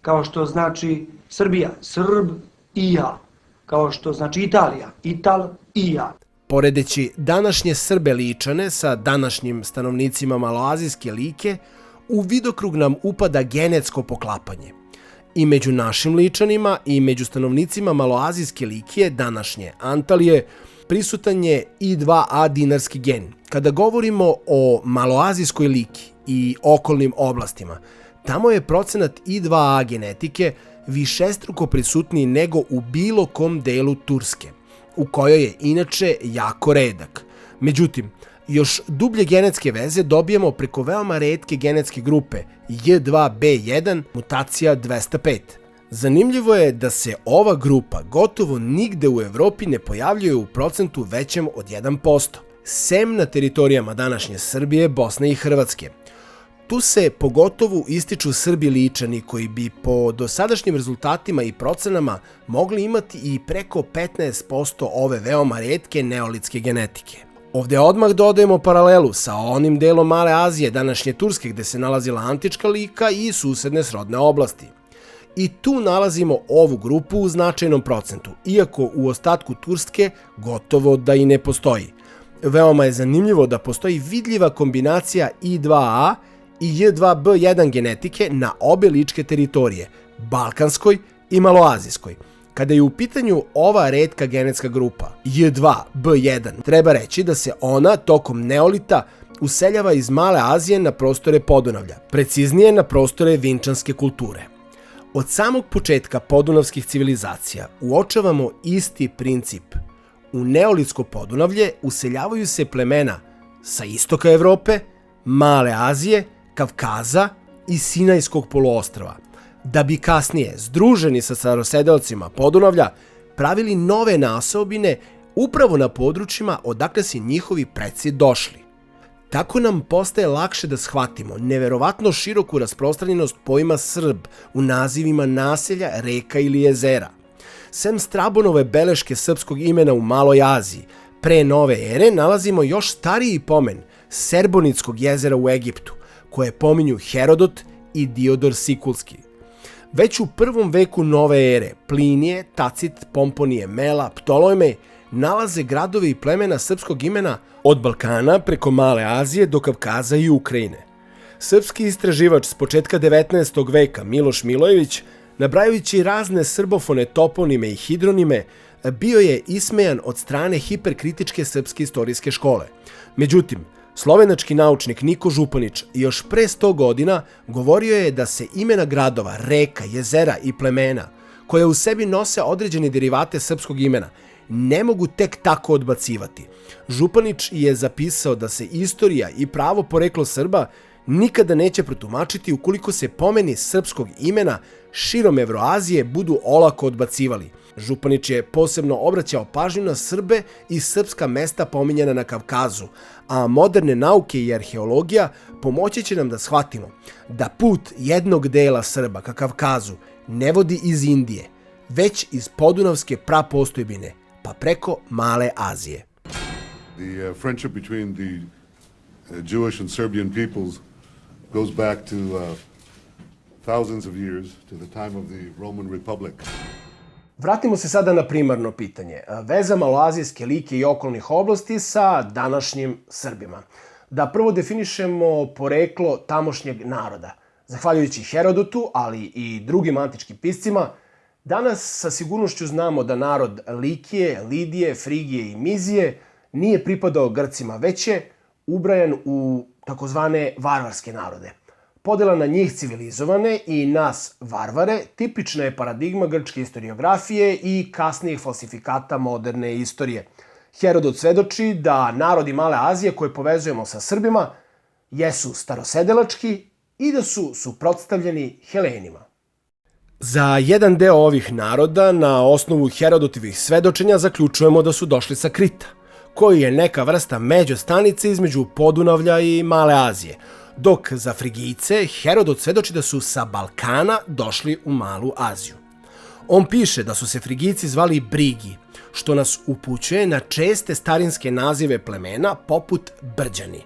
Kao što znači Srbija, Srb i ja. Kao što znači Italija, Ital i ja. Poredeći današnje Srbe ličane sa današnjim stanovnicima maloazijske Like, u vidokrug nam upada genetsko poklapanje. I među našim ličanima i među stanovnicima maloazijske Likije, današnje Antalije, prisutan je I2A dinarski gen. Kada govorimo o maloazijskoj Liki i okolnim oblastima, tamo je procenat I2A genetike višestruko prisutniji nego u bilo kom delu Turske, u kojoj je inače jako redak. Međutim, još dublje genetske veze dobijamo preko veoma retke genetske grupe J2B1 mutacija 205. Zanimljivo je da se ova grupa gotovo nigde u Evropi ne pojavljuje u procentu većem od 1%, sem na teritorijama današnje Srbije, Bosne i Hrvatske. Tu se pogotovo ističu Srbi ličani koji bi po dosadašnjim rezultatima i procenama mogli imati i preko 15% ove veoma retke neolitske genetike. Ovdje odmah dodajemo paralelu sa onim delom Male Azije, današnje Turske, gde se nalazila antička Lika i susedne srodne oblasti. I tu nalazimo ovu grupu u značajnom procentu, iako u ostatku Turske gotovo da i ne postoji. Veoma je zanimljivo da postoji vidljiva kombinacija I2A i J2B1 genetike na obe ličke teritorije, balkanskoj i maloazijskoj. Kada je u pitanju ova retka genetska grupa, J2B1, treba reći da se ona tokom neolita useljava iz Male Azije na prostore Podunavlja, preciznije na prostore Vinčanske kulture. Od samog početka podunavskih civilizacija uočavamo isti princip. U neolitsko Podunavlje useljavaju se plemena sa istoka Evrope, Male Azije, Kavkaza i Sinajskog poluostrva, da bi kasnije, združeni sa starosedeocima Podunavlja, pravili nove naseobine upravo na područjima odakle su njihovi preci došli. Tako nam postaje lakše da shvatimo neverovatno široku rasprostranjenost pojma Srb u nazivima naselja, reka ili jezera. Sem Strabonove beleške srpskog imena u Maloj Aziji, pre nove ere nalazimo još stariji pomen Serbonitskog jezera u Egiptu, koje pominju Herodot i Diodor Sikulski. Već u prvom veku nove ere Plinije, Tacit, Pomponije, Mela, Ptolojmej nalaze gradovi i plemena srpskog imena od Balkana preko Male Azije do Kavkaza i Ukrajine. Srpski istraživač s početka 19. veka Miloš Milojević, nabrajajući razne srbofone toponime i hidronime, bio je ismejan od strane hiperkritičke srpske istorijske škole. Međutim, slovenački naučnik Niko Županić još pre 100 godina govorio je da se imena gradova, reka, jezera i plemena, koje u sebi nose određene derivate srpskog imena, ne mogu tek tako odbacivati. Županić je zapisao da se istorija i pravo poreklo Srba nikada neće protumačiti ukoliko se pomeni srpskog imena širom Evroazije budu olako odbacivali. Županić je posebno obraćao pažnju na Srbe i srpska mesta pominjena na Kavkazu, a moderne nauke i arheologija pomoći će nam da shvatimo da put jednog dela Srba ka Kavkazu ne vodi iz Indije, već iz podunavske prapostojbine, pa preko Male Azije. The friendship between the Jewish and Serbian peoples goes back to thousands of years, to the time of the Roman Republic. Vratimo se sada na primarno pitanje. Veza maloazijske Like i okolnih oblasti sa današnjim Srbima. Da prvo definišemo poreklo tamošnjeg naroda. Zahvaljujući Herodotu, ali i drugim antičkim piscima, danas sa sigurnošću znamo da narod Likije, Lidije, Frigije i Mizije nije pripadao Grcima, već je ubrajan u takozvane varvarske narode. Podela na njih civilizovane i nas varvare tipična je paradigma grčke historiografije i kasnijih falsifikata moderne istorije. Herodot svedoči da narodi Male Azije koje povezujemo sa Srbima jesu starosedelački i da su suprotstavljeni Helenima. Za jedan deo ovih naroda na osnovu Herodotovih svedočenja zaključujemo da su došli sa Krita, koji je neka vrsta međostanice između Podunavlja i Male Azije, dok za Frigijce Herodot svedoči da su sa Balkana došli u Malu Aziju. On piše da su se Frigijci zvali Brigi, što nas upućuje na česte starinske nazive plemena poput Brđani.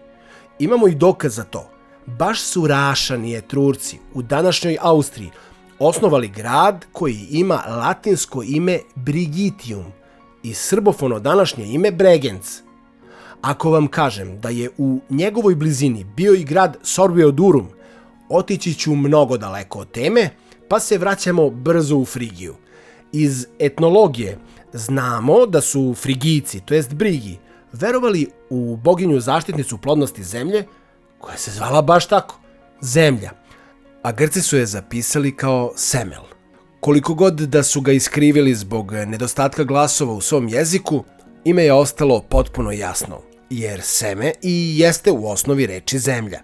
Imamo i dokaz za to. Baš su Rašani i Etrurci u današnjoj Austriji osnovali grad koji ima latinsko ime Brigitium i srbofono današnje ime Bregenz. Ako vam kažem da je u njegovoj blizini bio i grad Sorboiodurum, otići ću mnogo daleko od teme, pa se vraćamo brzo u Frigiju. Iz etnologije znamo da su Frigijci, to jest Brigi, verovali u boginju zaštitnicu plodnosti zemlje, koja se zvala baš tako, Zemlja, a Grci su je zapisali kao Semel. Koliko god da su ga iskrivili zbog nedostatka glasova u svom jeziku, ime je ostalo potpuno jasno, jer seme i jeste u osnovi reči zemlja.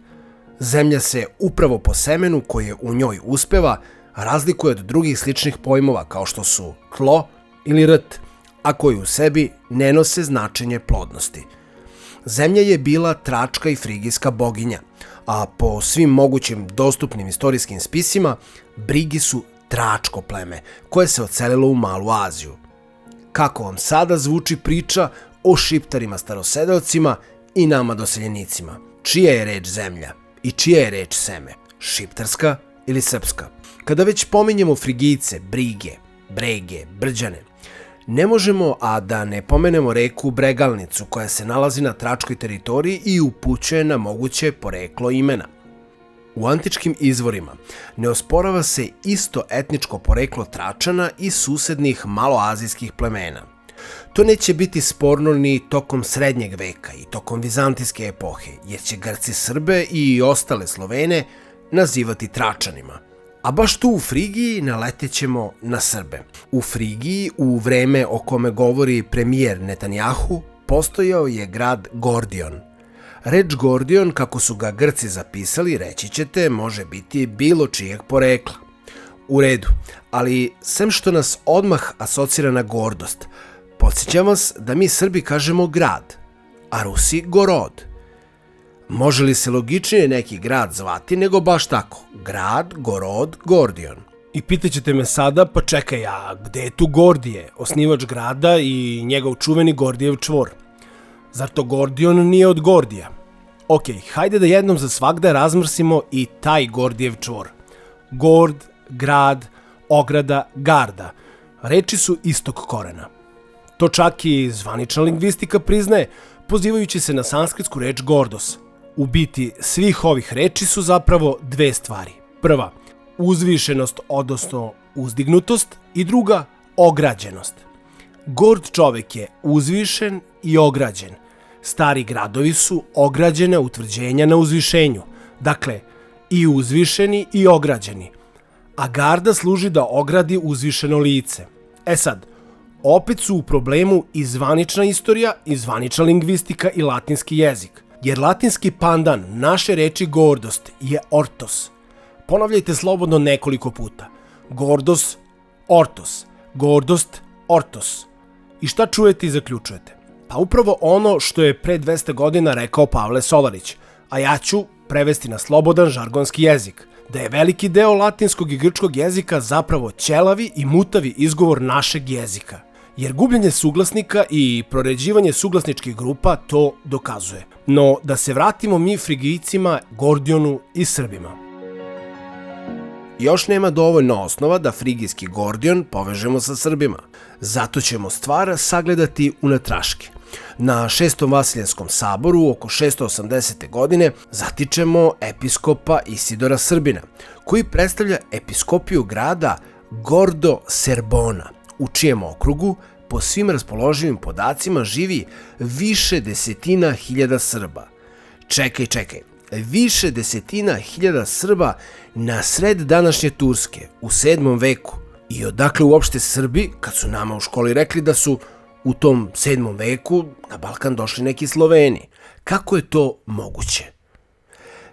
Zemlja se upravo po semenu koje u njoj uspeva razlikuje od drugih sličnih pojmova kao što su tlo ili rt, a koji u sebi ne nose značenje plodnosti. Zemlja je bila tračka i frigijska boginja, a po svim mogućim dostupnim istorijskim spisima, Brigi su tračko pleme koje se odselilo u Malu Aziju. Kako vam sada zvuči priča o Šiptarima starosedeocima i nama doseljenicima? Čija je reč zemlja i čija je reč seme? Šiptarska ili srpska? Kada već pominjemo Frigijce, Brige, Brege, Brđane, ne možemo a da ne pomenemo reku Bregalnicu koja se nalazi na tračkoj teritoriji i upućuje na moguće poreklo imena. U antičkim izvorima ne osporava se isto etničko poreklo Tračana i susednih maloazijskih plemena. To neće biti sporno ni tokom srednjeg veka i tokom vizantijske epohe, jer će Grci Srbe i ostale Slovene nazivati Tračanima. A baš tu u Frigiji naletećemo na Srbe. U Frigiji, u vreme o kome govori premijer Netanjahu, postojao je grad Gordion. Reč Gordion, kako su ga Grci zapisali, reći ćete, može biti bilo čijeg porekla. U redu, ali sem što nas odmah asocira na gordost, podsjećam vas da mi Srbi kažemo grad, a Rusi gorod. Može li se logičnije neki grad zvati nego baš tako? Grad, Gorod, Gordion. I pitaćete me sada, pa čekaj, a gde je tu Gordije, osnivač grada i njegov čuveni Gordijev čvor? Zar to Gordion nije od Gordija? Ok, hajde da jednom za svagda razmrsimo i taj Gordijev čvor. Gord, grad, ograda, garda. Reči su istog korena. To čak i zvanična lingvistika priznaje, pozivajući se na sanskritsku reč gordos. U biti svih ovih reči su zapravo dve stvari. Prva, uzvišenost, odnosno uzdignutost, i druga, ograđenost. Gord čovek je uzvišen i ograđen. Stari gradovi su ograđena utvrđenja na uzvišenju, dakle i uzvišeni i ograđeni. A garda služi da ogradi uzvišeno lice. E sad, opet su u problemu i zvanična istorija, i zvanična lingvistika i latinski jezik. jer latinski pandan naše reči gordost je ortos. Ponavljajte slobodno nekoliko puta. Gordos, ortos. Gordost, ortos. I šta čujete i zaključujete? Pa upravo ono što je pre 200 godina rekao Pavle Solarić, a ja ću prevesti na slobodan žargonski jezik, da je veliki deo latinskog i grčkog jezika zapravo ćelavi i mutavi izgovor našeg jezika. Jer gubljenje suglasnika i proređivanje suglasničkih grupa to dokazuje. No, da se vratimo mi Frigijcima, Gordionu i Srbima. Još nema dovoljno osnova da frigijski Gordion povežemo sa Srbima. Zato ćemo stvar sagledati unatraške. Na Šestom Vasiljevskom saboru oko 680. godine zatičemo episkopa Isidora Srbina, koji predstavlja episkopiju grada Gordo Serbona, u čijem okrugu po svim raspoloživim podacima živi više desetina hiljada Srba. Čekaj, više desetina hiljada Srba na sred današnje Turske u 7. veku. I odakle uopšte Srbi, kad su nama u školi rekli da su u tom 7. veku na Balkan došli neki Sloveni? Kako je to moguće?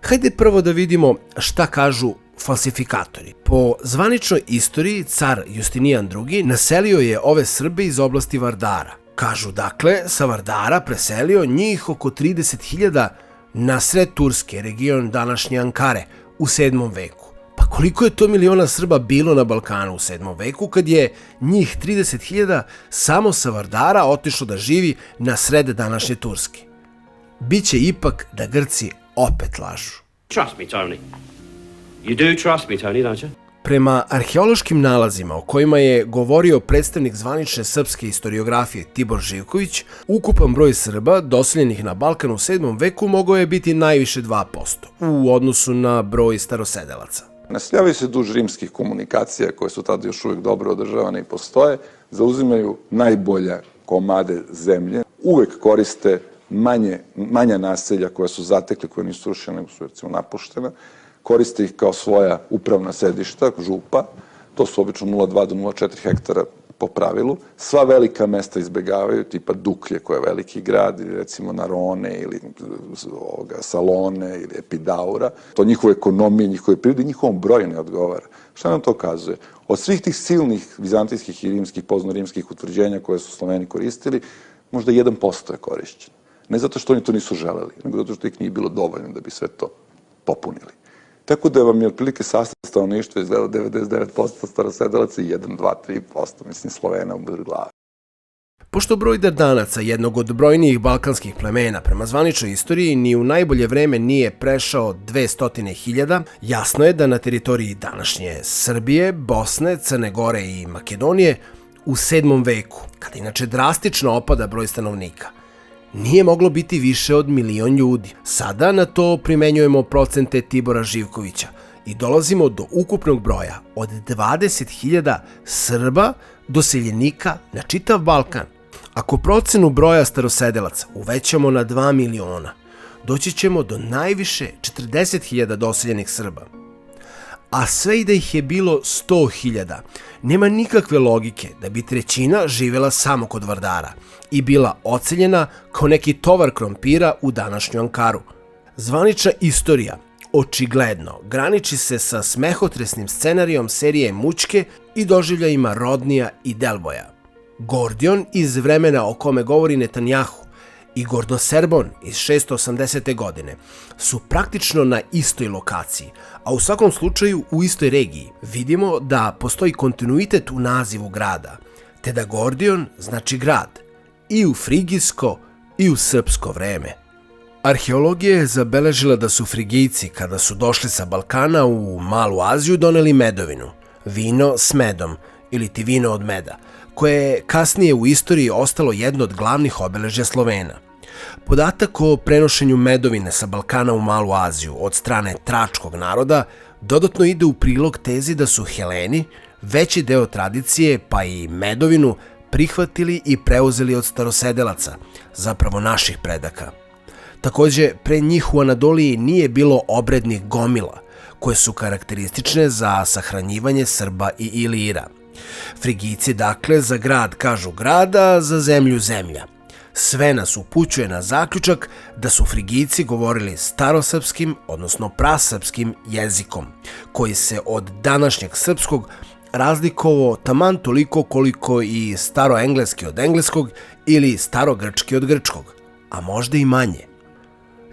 Hajde prvo da vidimo šta kažu falsifikatori. Po zvaničnoj istoriji, car Justinijan II. Naselio je ove Srbe iz oblasti Vardara. Kažu, dakle, sa Vardara preselio njih oko 30.000 na sred Turske, region današnje Ankare, u 7. veku. Pa koliko je to miliona Srba bilo na Balkanu u 7. veku kad je njih 30.000 samo sa Vardara otišlo da živi na sred današnje Turske? Biće ipak da Grci opet lažu. Trust me, Tony. You do trust me, Tony, don't you? Prema arheološkim nalazima o kojima je govorio predstavnik zvanične srpske istoriografije Tibor Živković, ukupan broj Srba doseljenih na Balkanu u 7. veku mogao je biti najviše 2% u odnosu na broj starosedelaca. Naseljavaju se duž rimskih komunikacija koje su tada još uvijek dobro održavane i postoje, zauzimaju najbolje komade zemlje, uvek koriste manja naselja koja su zatekli, koja nisu rušene, nego su recimo napuštena, koriste ih kao svoja upravna sedišta, župa, to su obično 0,2 do 0,4 hektara po pravilu. Sva velika mesta izbegavaju, tipa Duklje koja je veliki grad, ili recimo Narone, ili Salone, ili Epidaura. To njihove ekonomije, njihove prirode, njihovom broju ne odgovara. Šta nam to kazuje? Od svih tih silnih vizantijskih i rimskih, poznorimskih utvrđenja koje su Sloveni koristili, možda 1% je korišćen. Ne zato što oni to nisu želeli, nego zato što ih nije bilo dovoljno da bi sve to popunili. Tako da vam je otprilike sastav stanovništva izgledao 99% starosedelaca i 1, 2, 3%, mislim, Slovena u glavi. Pošto broj Dardanaca, jednog od brojnijih balkanskih plemena prema zvaničnoj istoriji, ni u najbolje vreme nije prešao 200.000, jasno je da na teritoriji današnje Srbije, Bosne, Crne Gore i Makedonije u 7. veku, kada inače drastično opada broj stanovnika, nije moglo biti više od 1.000.000 ljudi. Sada na to primenjujemo procente Tibora Živkovića i dolazimo do ukupnog broja od 20.000 Srba doseljenika na čitav Balkan. Ako procenu broja starosedelaca uvećamo na 2 miliona, doći ćemo do najviše 40.000 doseljenih Srba. A sve i da ih je bilo 100.000, nema nikakve logike da bi trećina živjela samo kod Vardara i bila oceljena kao neki tovar krompira u današnju Ankaru. Zvanična istorija očigledno graniči se sa smehotresnim scenarijom serije Mućke i doživljajima Rodnija i Delboja. Gordion iz vremena o kome govori Netanjahu i Gordo Serbon iz 680. godine su praktično na istoj lokaciji, a u svakom slučaju u istoj regiji. Vidimo da postoji kontinuitet u nazivu grada, te da Gordion znači grad i u frigijsko i u srpsko vreme. Arheologija je zabeležila da su Frigijci, kada su došli sa Balkana u Malu Aziju, doneli medovinu, vino s medom ili ti vino od meda, koje je kasnije u istoriji ostalo jedno od glavnih obeležja Slovena. Podatak o prenošenju medovine sa Balkana u Malu Aziju od strane tračkog naroda dodatno ide u prilog tezi da su Heleni veći deo tradicije, pa i medovinu, prihvatili i preuzeli od starosedelaca, zapravo naših predaka. Takođe, pre njih u Anadoliji nije bilo obrednih gomila, koje su karakteristične za sahranjivanje Srba i Ilira. Frigijci, dakle, za grad kažu grada, za zemlju zemlja. Sve nas upućuje na zaključak da su Frigijci govorili starosrpskim, odnosno prasrpskim jezikom, koji se od današnjeg srpskog razlikovao taman toliko koliko i staroengleski od engleskog ili starogrčki od grčkog, a možda i manje.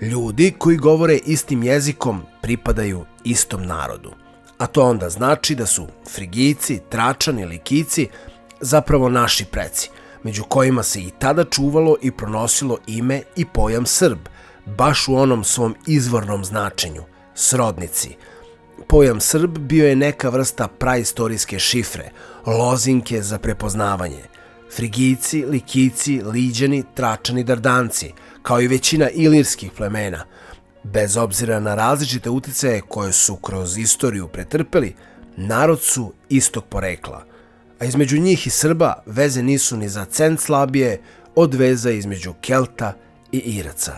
Ljudi koji govore istim jezikom pripadaju istom narodu, a to onda znači da su Frigijci, Tračani, Likijci zapravo naši preci, među kojima se i tada čuvalo i pronosilo ime i pojam Srb, baš u onom svom izvornom značenju, srodnici. Pojam Srb bio je neka vrsta praistorijske šifre, lozinke za prepoznavanje. Frigijci, Likijci, Liđani, Tračani, Dardanci, kao i većina ilirskih plemena, bez obzira na različite uticaje koje su kroz istoriju pretrpeli, narod su istog porekla. A između njih i Srba veze nisu ni za cent slabije od veza između Kelta i Iraca.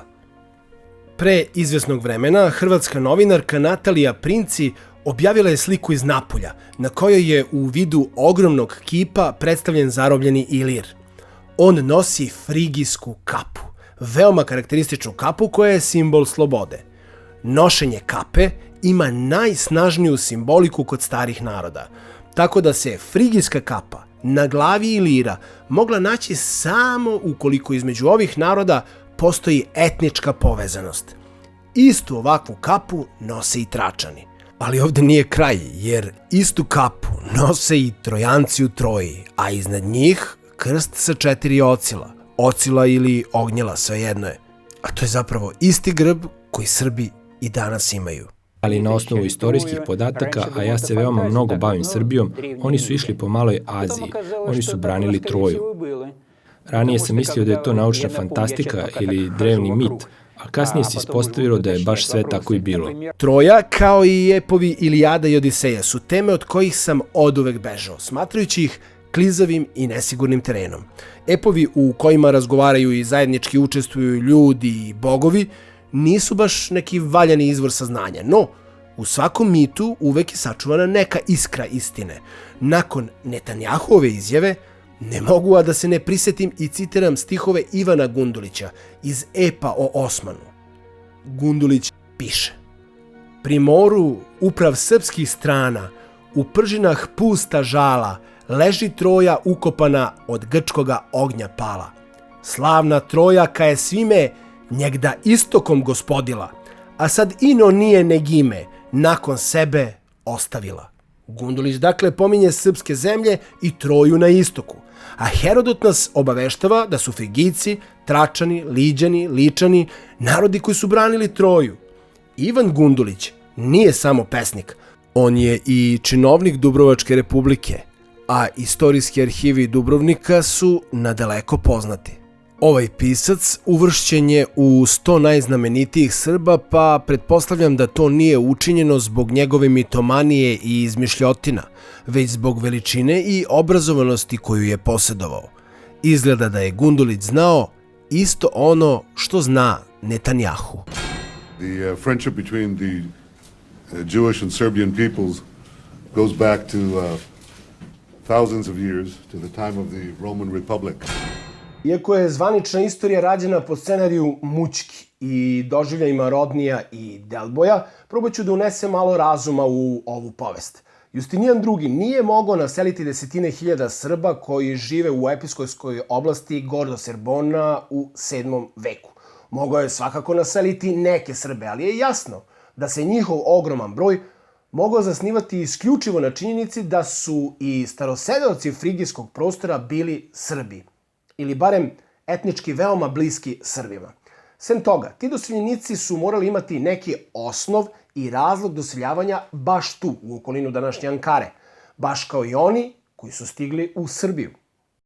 Pre izvesnog vremena hrvatska novinarka Natalija Princi objavila je sliku iz Napulja, na kojoj je u vidu ogromnog kipa predstavljen zarobljeni Ilir. On nosi frigijsku kapu, veoma karakterističnu kapu koja je simbol slobode. Nošenje kape ima najsnažniju simboliku kod starih naroda, tako da se frigijska kapa na glavi Ilira mogla naći samo ukoliko između ovih naroda postoji etnička povezanost. Istu ovakvu kapu nose i Tračani. Ali ovde nije kraj, jer istu kapu nose i Trojanci u Troji, a iznad njih krst sa 4 ocila. Ocila ili ognjela, svejedno je. A to je zapravo isti grb koji Srbi i danas imaju. Ali na osnovu istorijskih podataka, a ja se veoma mnogo bavim Srbijom, oni su išli po maloj Aziji, oni su branili Troju. Ranije sam mislio da je to naučna fantastika ili drevni mit, a kasnije se ispostavilo da je baš sve tako i bilo. Troja, kao i epovi Ilijada i Odiseja, su teme od kojih sam oduvek bežao, smatrajući ih klizavim i nesigurnim terenom. Epovi u kojima razgovaraju i zajednički učestvuju ljudi i bogovi nisu baš neki valjani izvor saznanja, no u svakom mitu uvek je sačuvana neka iskra istine. Nakon Netanjahove izjave ne mogu a da se ne prisetim i citiram stihove Ivana Gundulića iz epa o Osmanu. Gundulić piše: Pri moru uprav srpskih strana, u pržinah pusta žala, leži Troja ukopana od grčkoga ognja pala. Slavna Troja ka je svime njegda istokom gospodila, a sad ino nije negime, nakon sebe ostavila. Gundulić dakle pominje srpske zemlje i Troju na istoku, a Herodot nas obaveštava da su Frigijci, Tračani, Liđani, Ličani, narodi koji su branili Troju. Ivan Gundulić nije samo pesnik, on je i činovnik Dubrovačke republike, a istorijski arhivi Dubrovnika su nadaleko poznati. Ovaj pisac uvršćen je u 100 najznamenitijih Srba, pa pretpostavljam da to nije učinjeno zbog njegove mitomanije i izmišljotina, već zbog veličine i obrazovanosti koju je posedovao. Izgleda da je Gundulić znao isto ono što zna Netanjahu. The friendship between the Jewish and Serbian peoples goes back to thousands of years, to the time of the Roman Republic. Iako je zvanična istorija rađena po scenariju Mućki i doživljajima Rodnija i Delboja, probat ću da unesem malo razuma u ovu povest. Justinijan II. Nije mogao naseliti desetine hiljada Srba koji žive u episkopskoj oblasti Gordoserbona u 7. veku. Mogao je svakako naseliti neke Srbe, ali je jasno da se njihov ogroman broj mogao zasnivati isključivo na činjenici da su i starosedeoci frigijskog prostora bili Srbi, ili barem etnički veoma bliski Srbima. Sem toga, ti doseljenici su morali imati neki osnov i razlog doseljavanja baš tu, u okolinu današnje Ankare, baš kao i oni koji su stigli u Srbiju.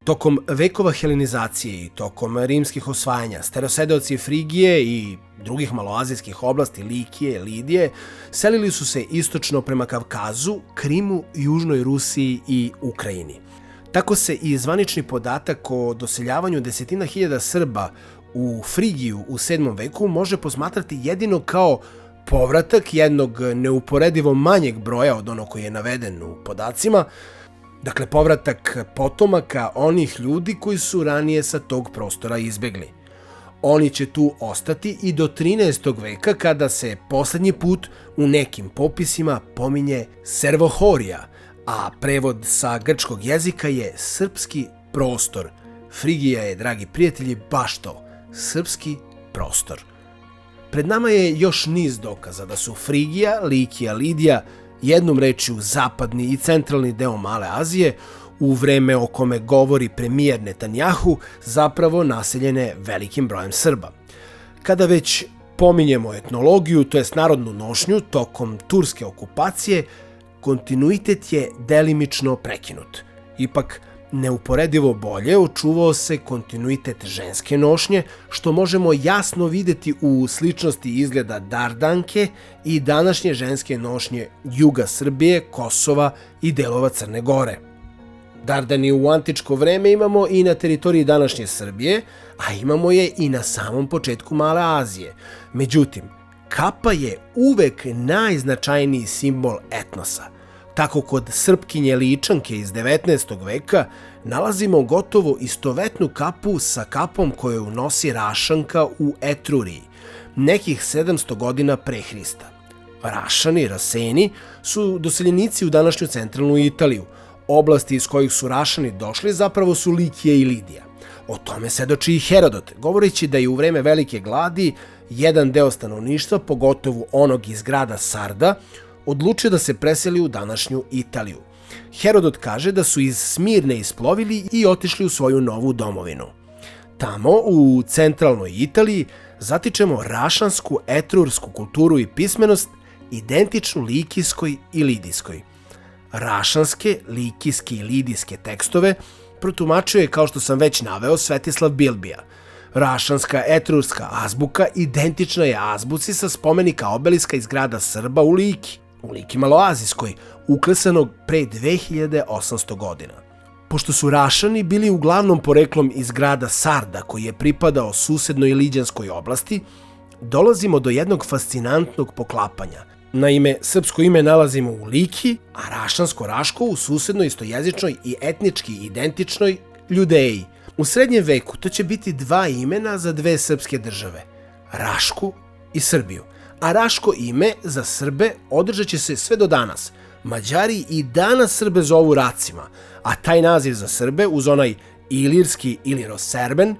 Tokom vekova helenizacije i tokom rimskih osvajanja, starosedeoci Frigije i drugih maloazijskih oblasti, Likije, Lidije, selili su se istočno prema Kavkazu, Krimu, Južnoj Rusiji i Ukrajini. Tako se i zvanični podatak o doseljavanju desetina hiljada Srba u Frigiju u 7. veku može posmatrati jedino kao povratak jednog neuporedivo manjeg broja od onog koji je naveden u podacima, Dakle, povratak potomaka onih ljudi koji su ranije sa tog prostora izbegli. Oni će tu ostati i do 13. veka kada se poslednji put u nekim popisima pominje Servohorija, a prevod sa grčkog jezika je srpski prostor. Frigija je, dragi prijatelji, baš to, srpski prostor. Pred nama je još niz dokaza da su Frigija, Likija, Lidija, jednom rečju zapadni i centralni deo Male Azije, u vreme o kome govori premijer Netanjahu, zapravo naseljene velikim brojem Srba. Kada već pominjemo etnologiju, to jest narodnu nošnju, tokom turske okupacije, kontinuitet je delimično prekinut. Ipak, neuporedivo bolje očuvao se kontinuitet ženske nošnje, što možemo jasno videti u sličnosti izgleda dardanke i današnje ženske nošnje juga Srbije, Kosova i delova Crne Gore. Dardani u antičko vreme imamo i na teritoriji današnje Srbije, a imamo je i na samom početku Male Azije. Međutim, kapa je uvek najznačajniji simbol etnosa. Tako kod Srpkinje Ličanke iz 19. veka nalazimo gotovo istovetnu kapu sa kapom koju nosi Rašanka u Etruriji, nekih 700 godina pre Hrista. Rašani, Raseni, su doseljenici u današnju centralnu Italiju. Oblasti iz kojih su Rašani došli zapravo su Likija i Lidija. O tome svedoči i Herodot, govoreći da je u vreme velike gladi jedan deo stanovništva, pogotovo onog iz grada Sarda, odlučio da se preseli u današnju Italiju. Herodot kaže da su iz Smirne isplovili i otišli u svoju novu domovinu. Tamo, u centralnoj Italiji, zatičemo rašansku etrursku kulturu i pismenost, identičnu likijskoj i lidijskoj. Rašanske, likijske i lidijske tekstove protumačio je, kao što sam već naveo, Svetislav Bilbija. Rašanska etrurska azbuka identična je azbuci sa spomenika obeliska iz grada Srba u Liki Maloazijskoj, uklesanog pre 2800 godina. Pošto su Rašani bili uglavnom poreklom iz grada Sarda, koji je pripadao susednoj Liđanskoj oblasti, dolazimo do jednog fascinantnog poklapanja. Naime, srpsko ime nalazimo u Liki, a rašansko-raško u susednoj istojezičnoj i etnički identičnoj Ljudeji. U srednjem veku to će biti dva imena za dve srpske države, Rašku i Srbiju. A raško ime za Srbe održat će se sve do danas. Mađari i danas Srbe zovu Racima, a taj naziv za Srbe, uz onaj ilirski ili roserben,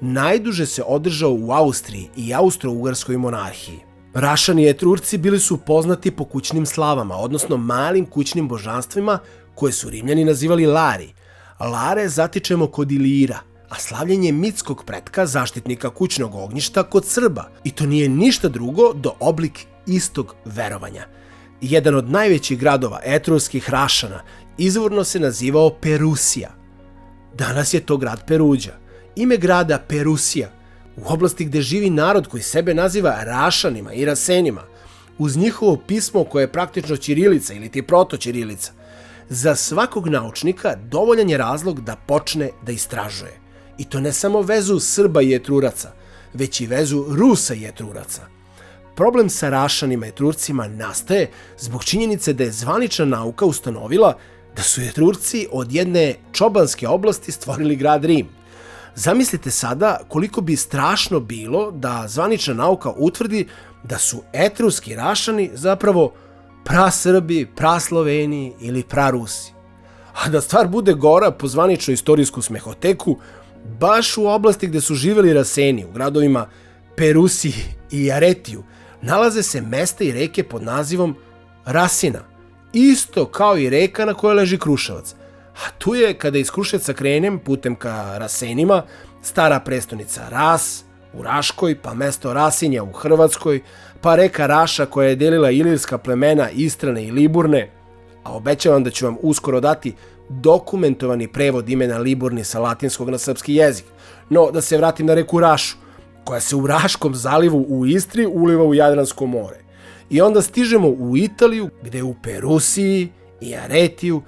najduže se održao u Austriji i Austro-Ugarskoj monarhiji. Rašani i Etrurci bili su poznati po kućnim slavama, odnosno malim kućnim božanstvima koje su Rimljani nazivali Lari. Lare zatičemo kod Ilira, a slavljenje mitskog pretka, zaštitnika kućnog ognjišta, kod Srba. I to nije ništa drugo do oblik istog verovanja. Jedan od najvećih gradova etrurskih Rašana izvorno se nazivao Perusija. Danas je to grad Peruđa. Ime grada Perusija, u oblasti gde živi narod koji sebe naziva Rašanima i Rasenima, uz njihovo pismo koje je praktično ćirilica ili ti proto-ćirilica, za svakog naučnika dovoljan je razlog da počne da istražuje. I to ne samo vezu Srba i Etruraca, već i vezu Rusa i Etruraca. Problem sa Rašanima i Etrurcima nastaje zbog činjenice da je zvanična nauka ustanovila da su Etrurci od jedne čobanske oblasti stvorili grad Rim. Zamislite sada koliko bi strašno bilo da zvanična nauka utvrdi da su etrurski Rašani zapravo prasrbi, prasloveni ili prarusi. A da stvar bude gora, po zvaničnu istorijsku smehoteku, baš u oblasti gde su živeli Raseni, u gradovima Perusiji i Aretiju, nalaze se mesta i reke pod nazivom Rasina, isto kao i reka na kojoj leži Kruševac. A tu je, kada iz Kruševca krenem putem ka Rasenima, stara prestonica Ras u Raškoj, pa mesto Rasinja u Hrvatskoj, pa reka Raša koja je delila ilirska plemena Istrane i Liburne, a obećavam da ću vam uskoro dati dokumentovani prevod imena Liburni sa latinskog na srpski jezik. No, da se vratim na reku Rašu, koja se u Raškom zalivu u Istri uliva u Jadransko more. I onda stižemo u Italiju, gde u Perusiji i Aretiju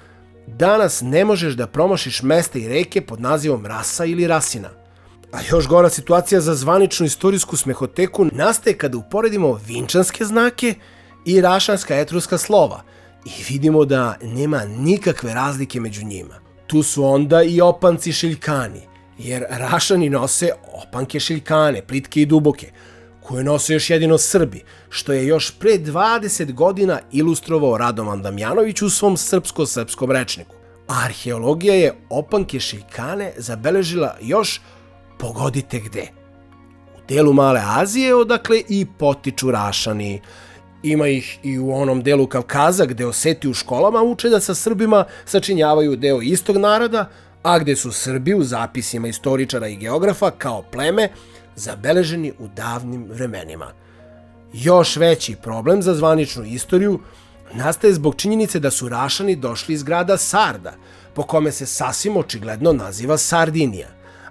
danas ne možeš da promašiš mesta i reke pod nazivom Rasa ili Rasina. A još gora situacija za zvaničnu istorijsku smehoteku nastaje kada uporedimo vinčanske znake i rašanska etruska slova i vidimo da nema nikakve razlike među njima. Tu su onda i opanci šiljkani, jer Rašani nose opanke šiljkane, plitke i duboke, koje nose još jedino Srbi, što je još pre 20 godina ilustrovao Radovan Damjanović u svom srpsko-srpskom rečniku. Arheologija je opanke šiljkane zabeležila još, pogodite gde, u delu Male Azije, odakle i potiču Rašani. Ima ih i u onom delu Kavkaza gde Oseti u školama uče da sa Srbima sačinjavaju deo istog naroda, a gde su Srbi u zapisima istoričara i geografa kao pleme zabeleženi u davnim vremenima. Još veći problem za zvaničnu istoriju nastaje zbog činjenice da su Rašani došli iz grada Sarda, po kome se sasvim očigledno naziva Sardinija.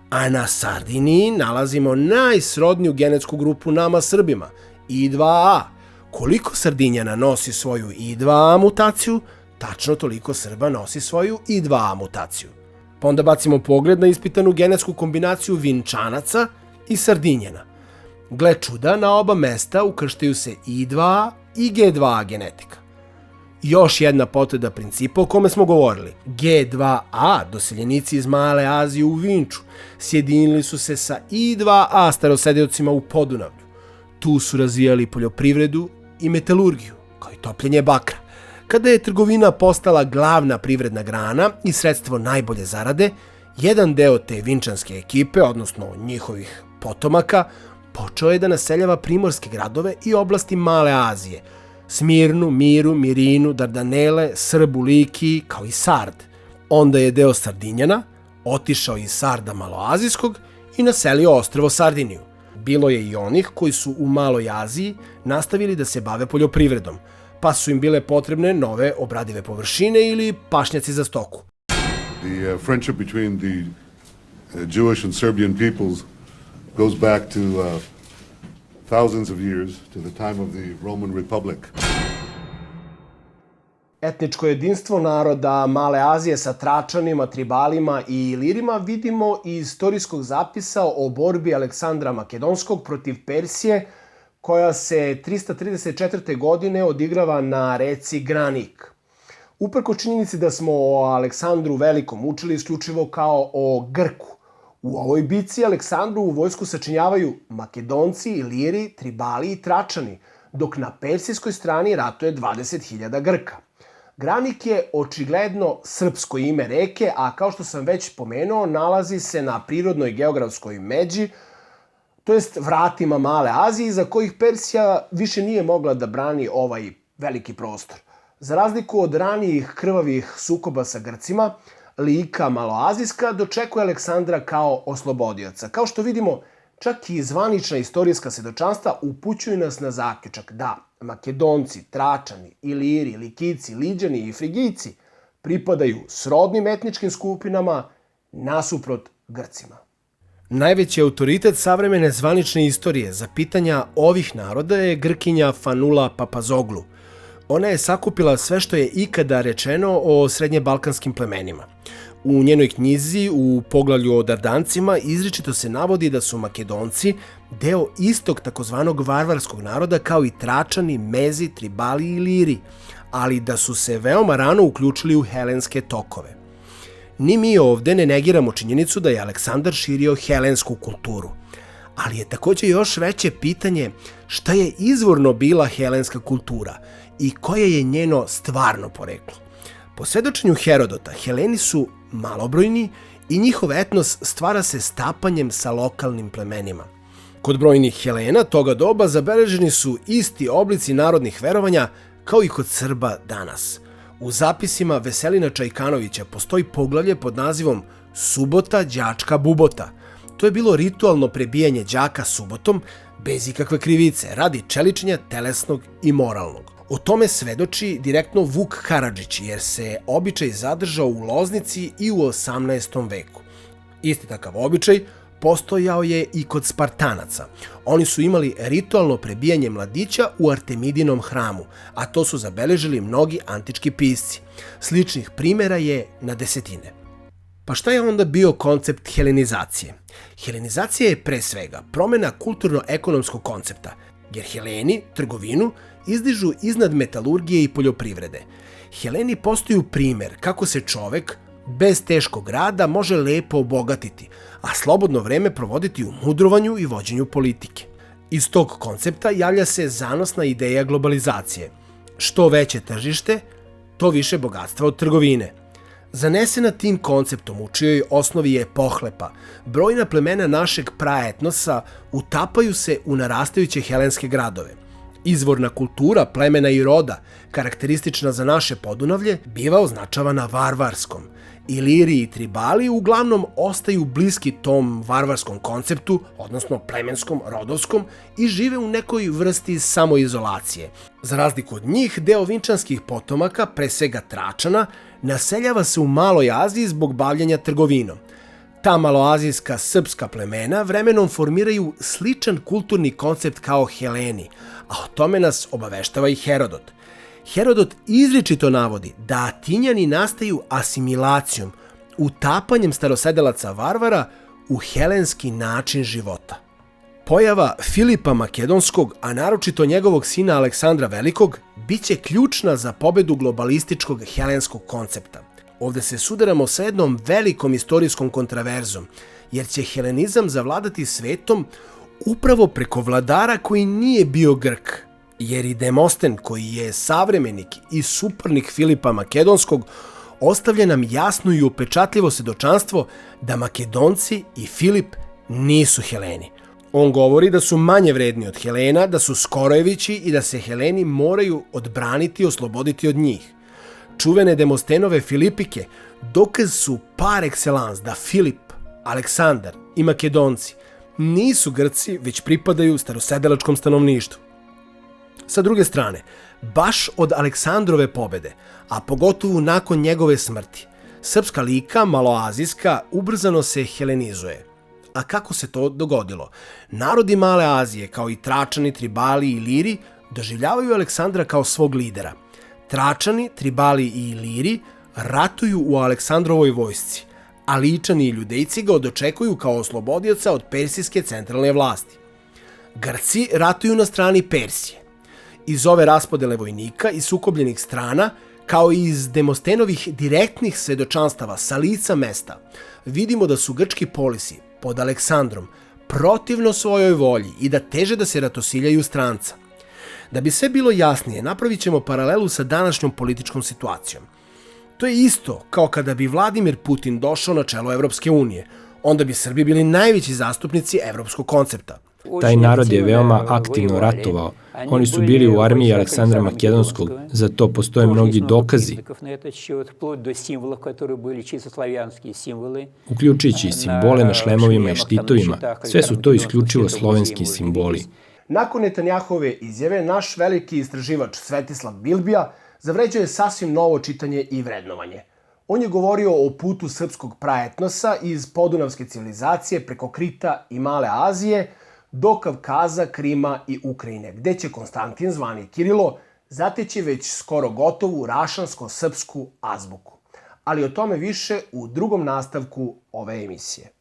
A na Sardiniji nalazimo najsrodniju genetsku grupu nama Srbima, I2A. Koliko Sardinjana nosi svoju I2A mutaciju, tačno toliko Srba nosi svoju I2A mutaciju. Pa onda bacimo pogled na ispitanu genetsku kombinaciju Vinčanaca i Sardinjana. Gle čuda, na oba mesta ukrštaju se I2A i G2A genetika. Još jedna potvrda principa o kome smo govorili. G2A, doseljenici iz Male Azije u Vinču, sjedinili su se sa I2A starosedeocima u Podunavlju. Tu su razvijali poljoprivredu i metalurgiju, kao i topljenje bakra. Kada je trgovina postala glavna privredna grana i sredstvo najbolje zarade, jedan deo te vinčanske ekipe, odnosno njihovih potomaka, počeo je da naseljava primorske gradove i oblasti Male Azije, Smirnu, Miru, Mirinu, Dardanele, Srbu, Likiji, kao i Sard. Onda je deo Sardinjana otišao iz Sarda Maloazijskog i naselio ostrvo Sardiniju. Bilo je i onih koji su u Maloj Aziji nastavili da se bave poljoprivredom, pa su im bile potrebne nove obradive površine ili pašnjaci za stoku. The friendship between the Jewish and Serbian peoples goes back to thousands of years, to the time of the Roman Republic. Etničko jedinstvo naroda Male Azije sa Tračanima, Tribalima i Ilirima vidimo iz istorijskog zapisa o borbi Aleksandra Makedonskog protiv Persije, koja se 334. godine odigrava na reci Granik. Uprko činjenici da smo o Aleksandru Velikom učili isključivo kao o Grku, u ovoj bici Aleksandru u vojsku sačinjavaju Makedonci, Iliri, Tribali i Tračani, dok na persijskoj strani ratuje 20.000 Grka. Granik je očigledno srpsko ime reke, a kao što sam već pomenuo, nalazi se na prirodnoj geografskoj međi, to jest vratima Male Azije, za kojih Persija više nije mogla da brani ovaj veliki prostor. Za razliku od ranijih krvavih sukoba sa Grcima, Lika Maloazijska dočekuje Aleksandra kao oslobodioca. Kao što vidimo, čak i zvanična istorijska svedočanstva upućuju nas na zaključak da Makedonci, Tračani, Iliri, Likijci, Liđani i Frigijci pripadaju srodnim etničkim skupinama nasuprot Grcima. Najveći autoritet savremene zvanične istorije za pitanja ovih naroda je Grkinja Fanula Papazoglu. Ona je sakupila sve što je ikada rečeno o srednjebalkanskim plemenima. U njenoj knjizi, u poglavlju o Dardancima, izričito se navodi da su Makedonci deo istog takozvanog varvarskog naroda kao i Tračani, Mezi, Tribali i Iliri, ali da su se veoma rano uključili u helenske tokove. Ni mi ovde ne negiramo činjenicu da je Aleksandar širio helensku kulturu, ali je takođe još veće pitanje šta je izvorno bila helenska kultura i koje je njeno stvarno poreklo. Po svedočenju Herodota, Heleni su malobrojni i njihov etnos stvara se stapanjem sa lokalnim plemenima. Kod brojnih Helena toga doba zabeleženi su isti oblici narodnih verovanja kao i kod Srba danas. U zapisima Veselina Čajkanovića postoji poglavlje pod nazivom Subota, đačka, bubota. To je bilo ritualno prebijanje đaka subotom bez ikakve krivice, radi čeličenja telesnog i moralnog. O tome svedoči direktno Vuk Karadžić, jer se običaj zadržao u Loznici i u 18. veku. Isti takav običaj postojao je i kod Spartanaca. Oni su imali ritualno prebijanje mladića u Artemidinom hramu, a to su zabeležili mnogi antički pisci. Sličnih primjera je na desetine. Pa šta je onda bio koncept helenizacije? Helenizacija je pre svega promjena kulturno-ekonomskog koncepta. jer Heleni trgovinu izdižu iznad metalurgije i poljoprivrede. Heleni postaju primer kako se čovek bez teškog rada može lepo obogatiti, a slobodno vreme provoditi u mudrovanju i vođenju politike. Iz tog koncepta javlja se zanosna ideja globalizacije. Što veće tržište, to više bogatstva od trgovine. Zanesena tim konceptom u čijoj osnovi je pohlepa, brojna plemena našeg praetnosa utapaju se u narastajuće helenske gradove. Izvorna kultura plemena i roda, karakteristična za naše Podunavlje, biva označavana varvarskom. Iliri i Tribali uglavnom ostaju bliski tom varvarskom konceptu, odnosno plemenskom, rodovskom, i žive u nekoj vrsti samoizolacije. Za razliku od njih, deo vinčanskih potomaka, pre svega Tračana, naseljava se u Maloj Aziji zbog bavljenja trgovinom. Ta maloazijska srpska plemena vremenom formiraju sličan kulturni koncept kao Heleni, a o tome nas obaveštava i Herodot. Herodot izričito navodi da Atinjani nastaju asimilacijom, utapanjem starosedelaca varvara u helenski način života. Pojava Filipa Makedonskog, a naročito njegovog sina Aleksandra Velikog, biće ključna za pobedu globalističkog helenskog koncepta. Ovde se sudaramo sa jednom velikom istorijskom kontraverzom, jer će helenizam zavladati svetom upravo preko vladara koji nije bio Grk, jer i Demosten, koji je savremenik i suparnik Filipa Makedonskog, ostavlja nam jasno i upečatljivo svedočanstvo da Makedonci i Filip nisu Heleni. On govori da su manje vredni od Helena, da su Skorojevići i da se Heleni moraju odbraniti i osloboditi od njih. Čuvene Demostenove Filipike dokaz su par excellence da Filip, Aleksandar i Makedonci nisu Grci, već pripadaju starosedelačkom stanovništvu. Sa druge strane, baš od Aleksandrove pobede, a pogotovo nakon njegove smrti, srpska lika, maloazijska, ubrzano se helenizuje. A kako se to dogodilo? Narodi Male Azije, kao i Tračani, Tribali i Iliri, doživljavaju Aleksandra kao svog lidera. Tračani, Tribali i Iliri ratuju u Aleksandrovoj vojsci, a Ličani i Ljudejci ga odočekuju kao oslobodioca od persijske centralne vlasti. Grci ratuju na strani Persije. Iz ove raspodele vojnika i sukobljenih strana, kao i iz Demostenovih direktnih svedočanstava sa lica mesta, vidimo da su grčki polisi pod Aleksandrom protivno svojoj volji i da teže da se ratosiljaju stranca. Da bi sve bilo jasnije, napravit ćemo paralelu sa današnjom političkom situacijom. To je isto kao kada bi Vladimir Putin došao na čelo Evropske unije. Onda bi Srbi bili najveći zastupnici evropskog koncepta. Taj narod je veoma aktivno ratovao. Oni su bili u armiji Aleksandra Makedonskog, za to postoje mnogi dokazi, uključujući i simbole na šlemovima i štitovima. Sve su to isključivo slovenski simboli. Nakon Netanjahove izjave, naš veliki istraživač Svetislav Bilbija zavređuje sasvim novo čitanje i vrednovanje. On je govorio o putu srpskog praetnosa iz podunavske civilizacije preko Krita i Male Azije do Kavkaza, Krima i Ukrajine, gde će Konstantin, zvani Kirilo, zateći već skoro gotovu rašansko-srpsku azbuku. Ali o tome više u drugom nastavku ove emisije.